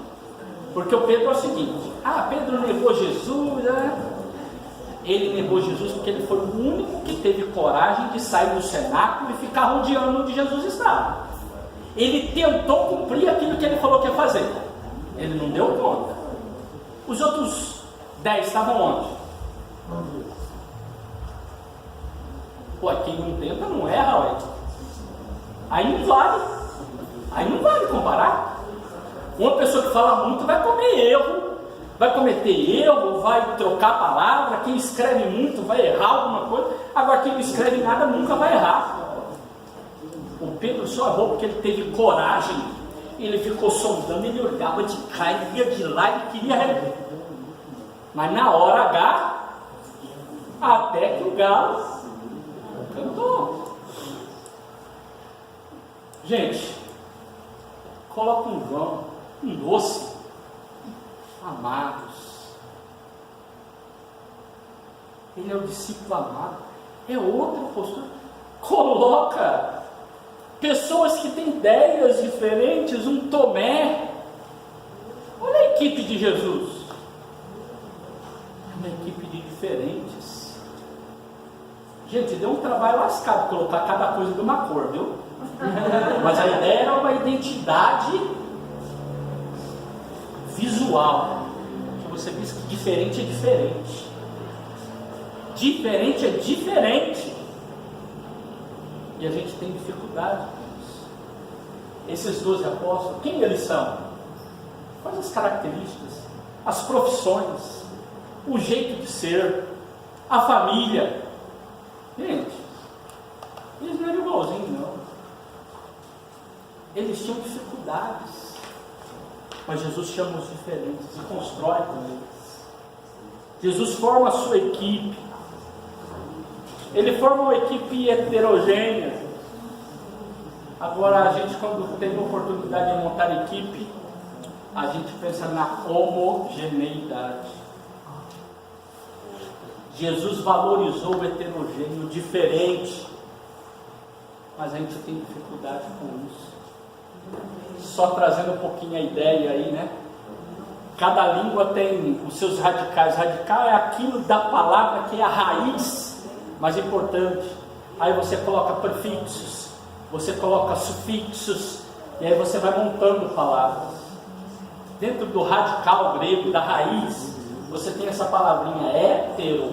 Porque o Pedro é o seguinte: Pedro negou Jesus, né? Ele negou Jesus porque ele foi o único que teve coragem de sair do cenáculo e ficar rodeando onde Jesus estava. Ele tentou cumprir aquilo que ele falou que ia fazer. Ele não deu conta. Os outros 10 estavam onde? Pô, quem não tenta não erra, ué. Aí não vale. Aí não vale comparar. Uma pessoa que fala muito vai comer erro, vai cometer erro, vai trocar palavra. Quem escreve muito vai errar alguma coisa. Agora quem não escreve nada nunca vai errar. O Pedro só errou porque ele teve coragem. Ele ficou sondando, ele olhava de cá, ele ia de lá, ele queria. Mas na hora H, até que o galo cantou. Gente, coloca um vão, um doce. Amados, ele é o discípulo amado. É outra postura. Coloca pessoas que têm ideias diferentes, um Tomé. Olha a equipe de Jesus. É uma equipe de diferentes. Gente, deu um trabalho lascado colocar cada coisa de uma cor, viu? Mas a ideia era uma identidade visual. Que você diz que diferente é diferente. Diferente é diferente. E a gente tem dificuldade com isso. Esses 12 apóstolos, quem eles são? Quais as características? As profissões, o jeito de ser, a família. Gente, eles não eram igualzinhos, não. Eles tinham dificuldades. Mas Jesus chama os diferentes e constrói com eles. Jesus forma a sua equipe. Ele forma uma equipe heterogênea. Agora a gente, quando tem a oportunidade de montar equipe, a gente pensa na homogeneidade. Jesus valorizou o heterogêneo, o diferente. Mas a gente tem dificuldade com isso. Só trazendo um pouquinho a ideia aí, né? Cada língua tem os seus radicais. Radical é aquilo da palavra que é a raiz mais importante. Aí você coloca prefixos, você coloca sufixos, e aí você vai montando palavras. dentro do radical grego, da raiz, você tem essa palavrinha hétero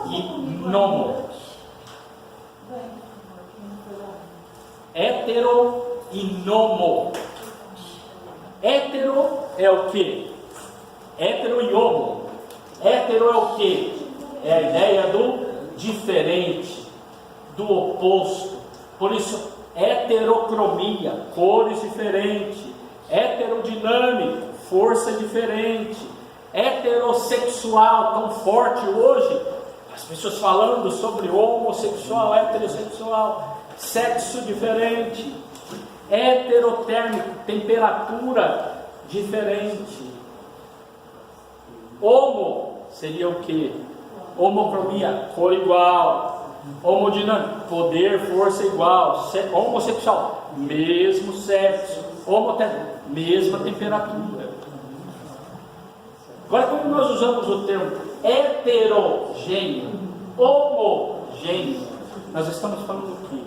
e nomo. Hétero e nomo. Hétero é o que? Hétero e homo. Hétero é o que? É a ideia do diferente, do oposto. Por isso, heterocromia, cores diferentes. Heterodinâmico, força diferente. Heterossexual, tão forte hoje. As pessoas falando sobre homossexual, heterossexual, sexo diferente. Heterotérmico, temperatura diferente. Homo seria o que? Homocromia, cor igual. Homodinâmico, poder, força igual. Homossexual, mesmo sexo. Homotérmico, mesma temperatura. Agora, quando nós usamos o termo heterogêneo, homogêneo, nós estamos falando do quê?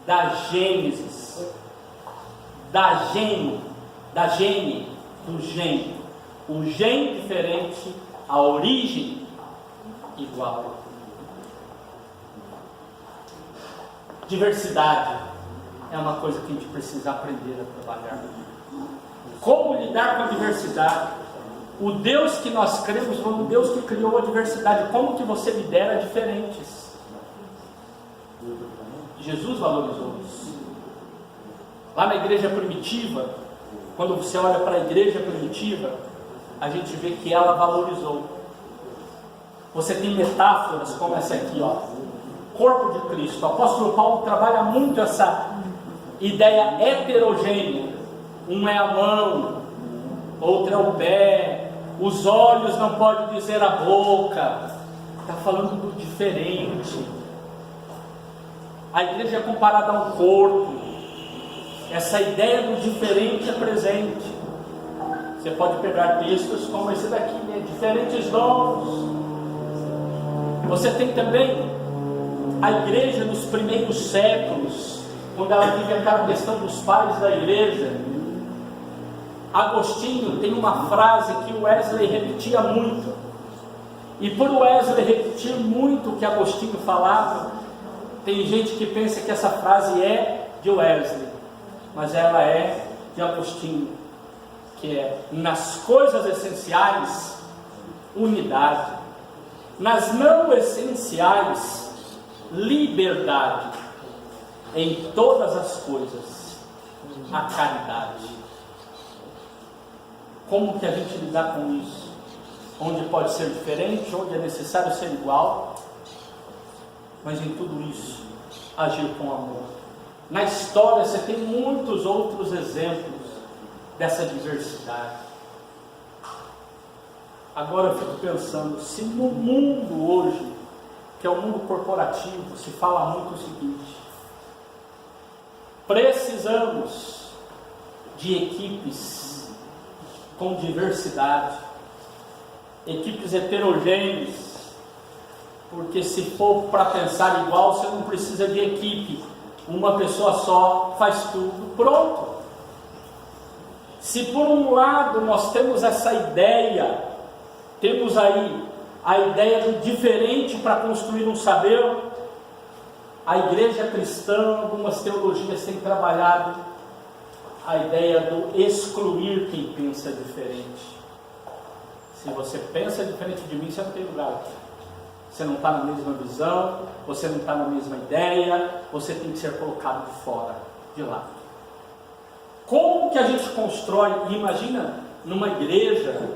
Da gênesis, do gene. O gene diferente, a origem igual. Diversidade é uma coisa que a gente precisa aprender a trabalhar. Como lidar com a diversidade? O Deus que nós cremos foi um Deus que criou a diversidade. Como que você lidera diferentes? Jesus valorizou isso. Lá na igreja primitiva, quando você olha para a igreja primitiva, a gente vê que ela valorizou. Você tem metáforas como essa aqui, ó. Corpo de Cristo. O apóstolo Paulo trabalha muito essa ideia heterogênea. Um é a mão, outro é o pé, os olhos não podem dizer a boca. Está falando do diferente. A igreja é comparada a um corpo. Essa ideia do diferente é presente. Você pode pegar textos como esse daqui, né? Diferentes dons. Você tem também a igreja nos primeiros séculos, quando ela vive aquela questão dos pais da igreja. Agostinho tem uma frase que o Wesley repetia muito, e por Wesley repetir muito o que Agostinho falava, tem gente que pensa que essa frase é de Wesley, mas ela é de Agostinho, que é: nas coisas essenciais, unidade; nas não essenciais, liberdade; em todas as coisas, a caridade. Como que a gente lidar com isso? Onde pode ser diferente, onde é necessário ser igual, mas em tudo isso, agir com amor. Na história você tem muitos outros exemplos dessa diversidade. Agora eu fico pensando, se no mundo hoje, que é o mundo corporativo, se fala muito o seguinte: precisamos de equipes com diversidade, equipes heterogêneas, porque se for para pensar igual, você não precisa de equipe, uma pessoa só faz tudo, pronto. Se por um lado nós temos essa ideia, temos aí a ideia do diferente para construir um saber, a igreja cristã, algumas teologias têm trabalhado a ideia do excluir quem pensa diferente. Se você pensa diferente de mim, você não tem lugar aqui. Você não está na mesma visão, você não está na mesma ideia, você tem que ser colocado de fora, de lado. Como que a gente constrói? Imagina numa igreja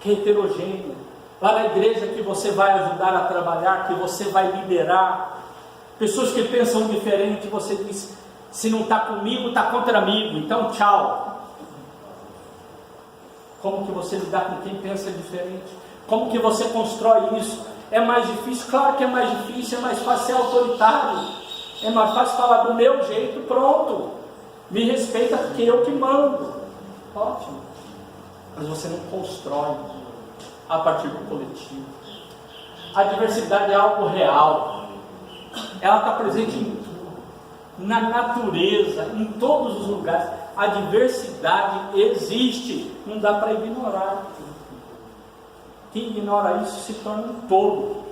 que é heterogênea, lá na igreja que você vai ajudar a trabalhar, que você vai liderar, pessoas que pensam diferente, você diz: se não está comigo, está contra mim, então tchau. Como que você lidar com quem pensa diferente? Como que você constrói isso? É mais difícil? Claro que é mais difícil, é mais fácil ser autoritário, é mais fácil falar do meu jeito, pronto, me respeita porque eu que mando. Ótimo. Mas você não constrói a partir do coletivo. A diversidade é algo real, ela está presente em tudo, na natureza, em todos os lugares. A diversidade existe, não dá para ignorar. Quem ignora isso se torna um tolo.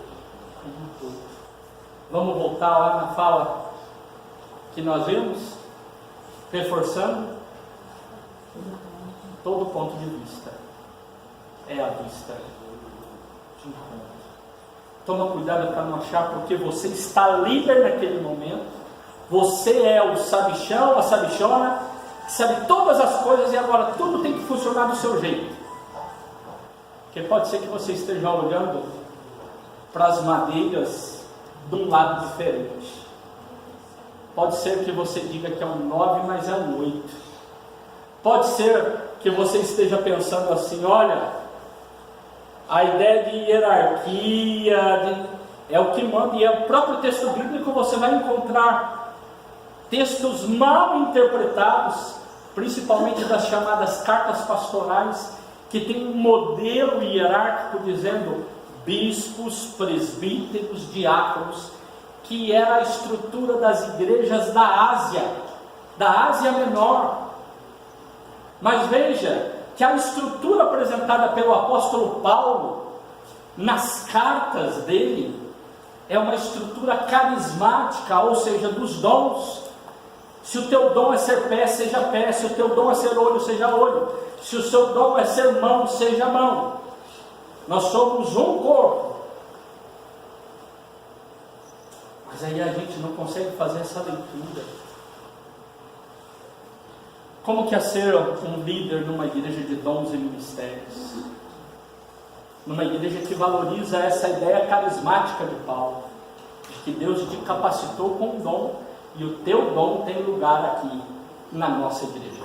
Vamos voltar lá na fala que nós vimos, reforçando. Todo ponto de vista é a vista de encontro. Toma cuidado para não achar porque você está líder naquele momento. Você é o sabichão, a sabichona, que sabe todas as coisas e agora tudo tem que funcionar do seu jeito. Porque pode ser que você esteja olhando para as madeiras de um lado diferente. Pode ser que você diga que é um 9, mas é um 8. Pode ser que você esteja pensando assim, olha, a ideia de hierarquia é o que manda, e é o próprio texto bíblico. Você vai encontrar textos mal interpretados, principalmente das chamadas cartas pastorais, que tem um modelo hierárquico dizendo bispos, presbíteros, diáconos, que era a estrutura das igrejas da Ásia Menor. Mas veja que a estrutura apresentada pelo apóstolo Paulo nas cartas dele é uma estrutura carismática, ou seja, dos dons. Se o teu dom é ser pé, seja pé. Se o teu dom é ser olho, seja olho. Se o seu dom é ser mão, seja mão. Nós somos um corpo. Mas aí a gente não consegue fazer essa leitura. Como que é ser um líder numa igreja de dons e ministérios? Numa igreja que valoriza essa ideia carismática de Paulo, de que Deus te capacitou com um dom, e o teu dom tem lugar aqui na nossa igreja.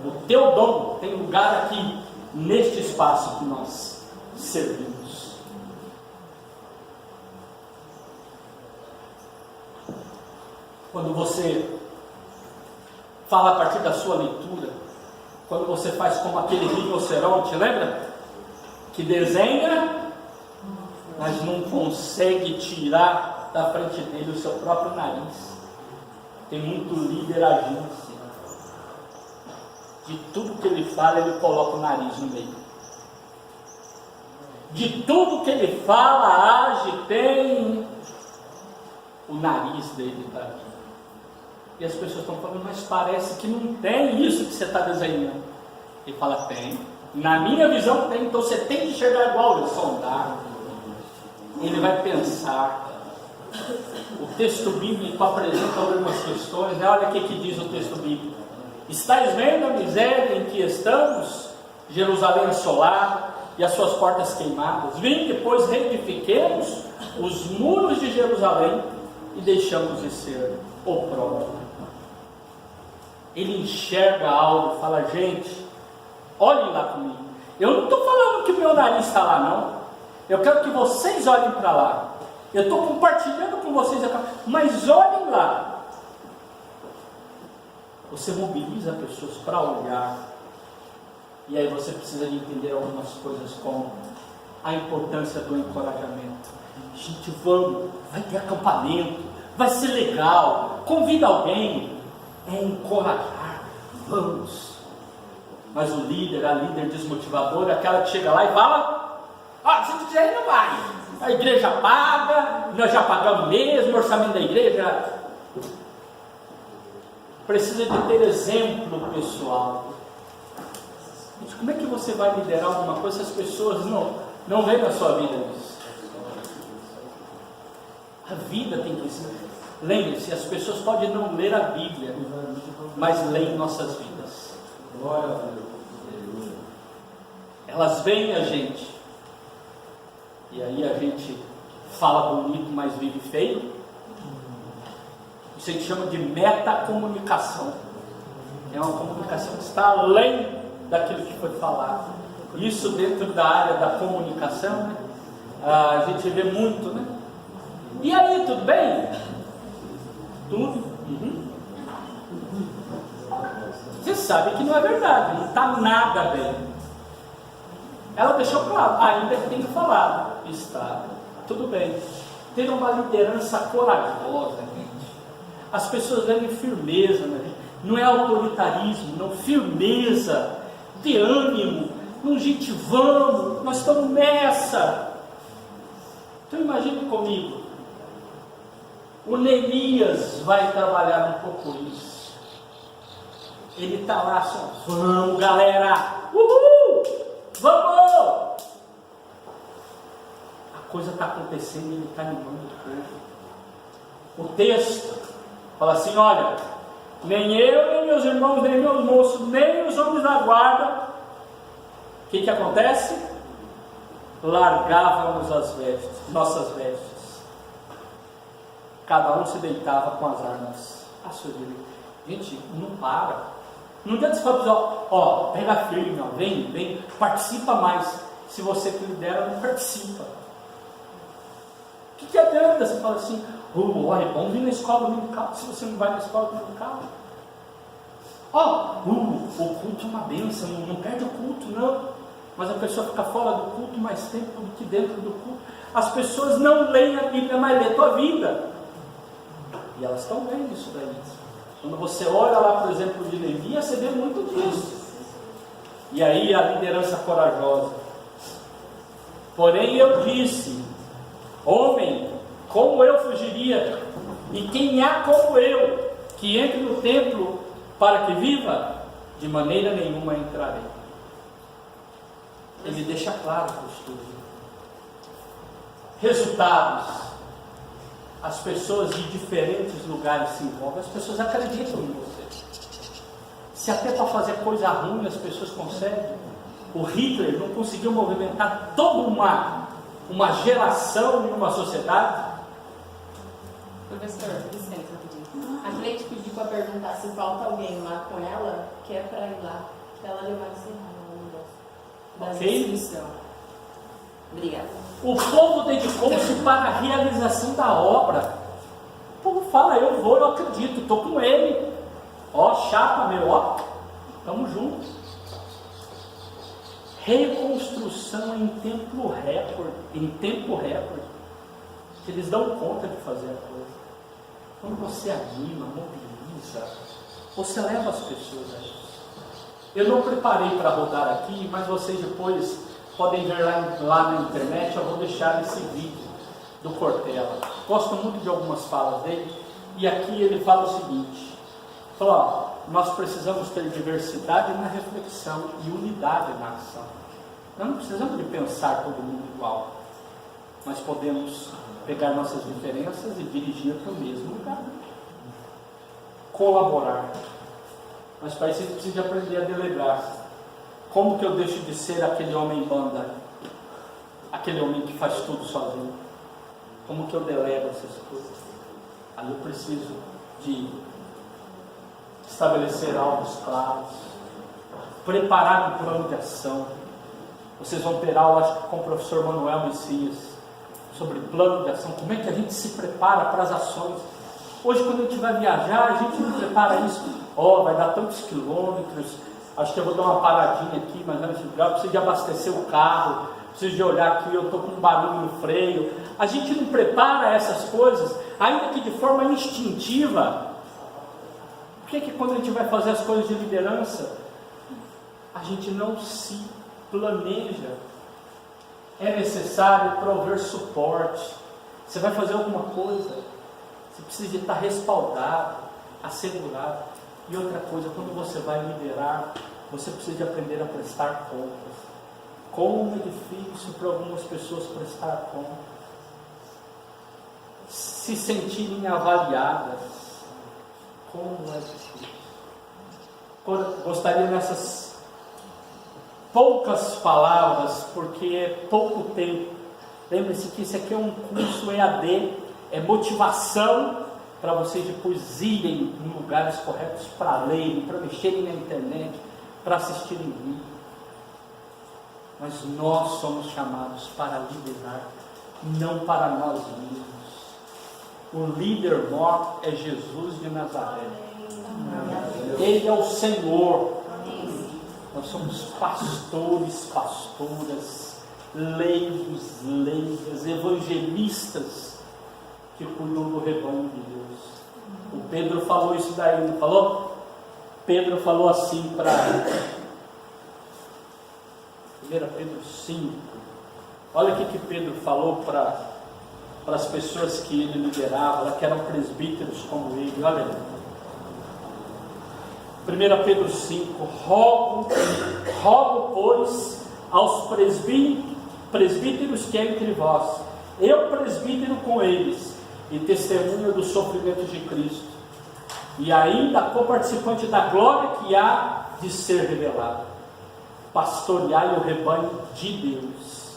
O teu dom tem lugar aqui neste espaço que nós servimos. Quando você fala a partir da sua leitura, quando você faz como aquele rinoceronte, lembra? Que desenha, mas não consegue tirar da frente dele o seu próprio nariz. Tem muito líder agindo assim. De tudo que ele fala, ele coloca o nariz no meio. De tudo que ele fala, age, tem o nariz dele está aqui. E as pessoas estão falando, mas parece que não tem isso que você está desenhando. Ele fala, tem. Na minha visão tem, então você tem que enxergar igual, eu sondar. Ele vai pensar. O texto bíblico apresenta algumas questões, né? Olha o que diz o texto bíblico. Estais vendo a miséria em que estamos, Jerusalém assolada e as suas portas queimadas. Vinde, pois, reedifiquemos os muros de Jerusalém e deixamos de ser opróbrio. Ele enxerga algo e fala, gente, olhem lá comigo. Eu não estou falando que o meu nariz está lá, não. Eu quero que vocês olhem para lá. Eu estou compartilhando com vocês, mas olhem lá. Você mobiliza pessoas para olhar. E aí você precisa de entender algumas coisas, como a importância do encorajamento. Gente, vamos, vai ter acampamento, vai ser legal, convida alguém. É encorajar, vamos. Mas o líder, a líder desmotivadora, aquela que chega lá e fala, se não quiser não vai. A igreja paga, nós já pagamos mesmo, o orçamento da igreja. Precisa de ter exemplo pessoal. Gente, como é que você vai liderar alguma coisa se as pessoas não veem na sua vida isso? A vida tem que ser. Lembre-se, as pessoas podem não ler a Bíblia, mas leem nossas vidas. Elas veem a gente, e aí a gente fala bonito, mas vive feio. Isso a gente chama de metacomunicação. É uma comunicação que está além daquilo que foi falado. Isso dentro da área da comunicação, né? A gente vê muito, né? E aí, tudo bem? Tudo? Você sabe que não é verdade, não está nada bem. Ela deixou claro, ainda tem que falar. Está, tudo bem. Ter uma liderança corajosa, gente. As pessoas devem firmeza, né? não é autoritarismo, não, firmeza, de ânimo, não, gente, vamos, nós estamos nessa. Então imagine comigo, o Neemias vai trabalhar um pouco isso. Ele está lá só, vamos galera, uhul, vamos! A coisa está acontecendo e ele está animando o povo. O texto fala assim, olha, nem eu, nem meus irmãos, nem meus moços, nem os homens da guarda, o que acontece? Largávamos as vestes, nossas vestes. Cada um se deitava com as armas à sua direita. Gente, não para. Não adianta você falar, ó, pega firme, ó, vem, participa mais. Se você que lidera, não participa. O que adianta você falar assim, olha, é bom vir na escola dominical, se você não vai na escola dominical. O culto é uma bênção, não perde o culto, não. Mas a pessoa fica fora do culto mais tempo do que dentro do culto. As pessoas não leem a Bíblia, mas lê a tua vida. E elas estão vendo isso daí. Quando você olha lá, por exemplo, de Neemias, você vê muito disso. E aí a liderança corajosa. Porém eu disse, homem, como eu fugiria? E quem há como eu, que entre no templo para que viva? De maneira nenhuma entrarei. Ele deixa claro a postura. Resultados. As pessoas de diferentes lugares se envolvem. As pessoas acreditam em você. Se até para fazer coisa ruim as pessoas conseguem. O Hitler não conseguiu movimentar toda uma geração e uma sociedade. Professor, licença rapidinho. A Cleide pediu para perguntar se falta alguém lá com ela, que é para ir lá. Ela deu mais da inscrição. Obrigada. O povo dedicou-se para a realização da obra. O povo fala, eu vou, eu acredito, estou com ele. Ó, chapa meu, ó, estamos juntos. Reconstrução em tempo recorde. Que eles dão conta de fazer a coisa. Quando você anima, mobiliza, você leva as pessoas a isso. Eu não preparei para rodar aqui, mas vocês depois podem ver lá na internet. Eu vou deixar esse vídeo do Cortella. Gosto muito de algumas falas dele. E aqui ele fala o seguinte: fala, nós precisamos ter diversidade na reflexão e unidade na ação. Nós não precisamos de pensar todo mundo igual, mas podemos pegar nossas diferenças e dirigir para o mesmo lugar. Colaborar. Mas para isso a gente precisa aprender a delegar. Como que eu deixo de ser aquele homem banda? Aquele homem que faz tudo sozinho? Como que eu delego essas coisas? Aí eu preciso de estabelecer alvos claros, preparar um plano de ação. Vocês vão ter aula, acho que com o professor Manuel Messias, sobre plano de ação, como é que a gente se prepara para as ações. Hoje, quando a gente vai viajar, a gente não prepara isso. Vai dar tantos quilômetros, acho que eu vou dar uma paradinha aqui, mas antes de lugar, preciso de abastecer o carro, preciso de olhar aqui, eu estou com um barulho no freio. A gente não prepara essas coisas, ainda que de forma instintiva. Por que quando a gente vai fazer as coisas de liderança, a gente não se planeja? É necessário prover suporte. Você vai fazer alguma coisa, você precisa de estar respaldado, assegurado. E outra coisa, quando você vai liderar, você precisa de aprender a prestar contas. Como é difícil para algumas pessoas prestar contas, se sentirem avaliadas. Como é difícil. Gostaria nessas poucas palavras, porque é pouco tempo. Lembre-se que isso aqui é um curso EAD, é motivação para vocês depois irem em lugares corretos para lerem, para mexerem na internet, para assistirem vídeo. Mas nós somos chamados para liderar, não para nós mesmos. O líder maior é Jesus de Nazaré. Ele é o Senhor. Nós somos pastores, pastoras, leigos, leigas, evangelistas que cuidam do rebanho de Deus. O Pedro falou isso daí, não falou? Pedro falou assim para 1 Pedro 5. Olha o que Pedro falou para as pessoas que ele liderava, que eram presbíteros como ele. Olha, 1 Pedro 5, rogo, pois, aos presbíteros que há entre vós, eu presbítero com eles, e testemunha dos sofrimentos de Cristo, e ainda coparticipante da glória que há de ser revelada, pastoreai o rebanho de Deus.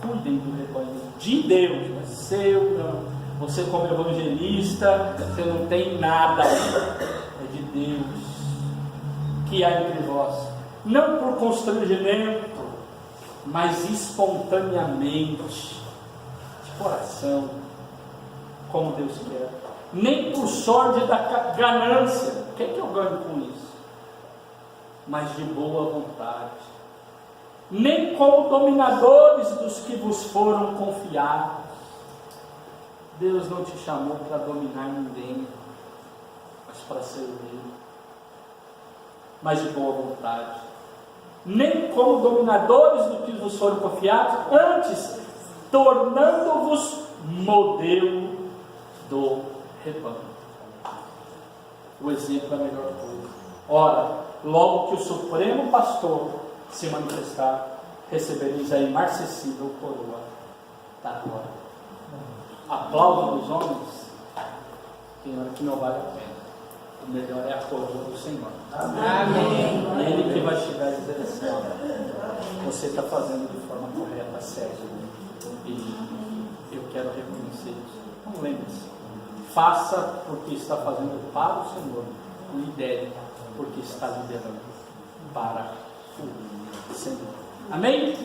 Cuidem do rebanho de Deus, não é seu, não. Você como evangelista, você não tem nada, é de Deus, que há entre vós, não por constrangimento, mas espontaneamente, de coração, como Deus quer, nem por sorte da ganância. O que é que eu ganho com isso? Mas de boa vontade, nem como dominadores dos que vos foram confiados. Deus não te chamou para dominar ninguém, mas para servir, mas de boa vontade, nem como dominadores do que vos foram confiados, antes tornando-vos modelo do rebanho. O exemplo é a melhor coisa. Ora, logo que o Supremo Pastor se manifestar, recebereis a imarcessível coroa da glória. Aplauso dos homens, tem hora que não vale a pena. O melhor é a coroa do Senhor. Amém. Ele que vai chegar e dizer assim: você está fazendo de forma correta, certa, e eu quero reconhecer isso. Não lembre-se, faça porque está fazendo para o Senhor, lidere porque está liderando para o Senhor. Amém?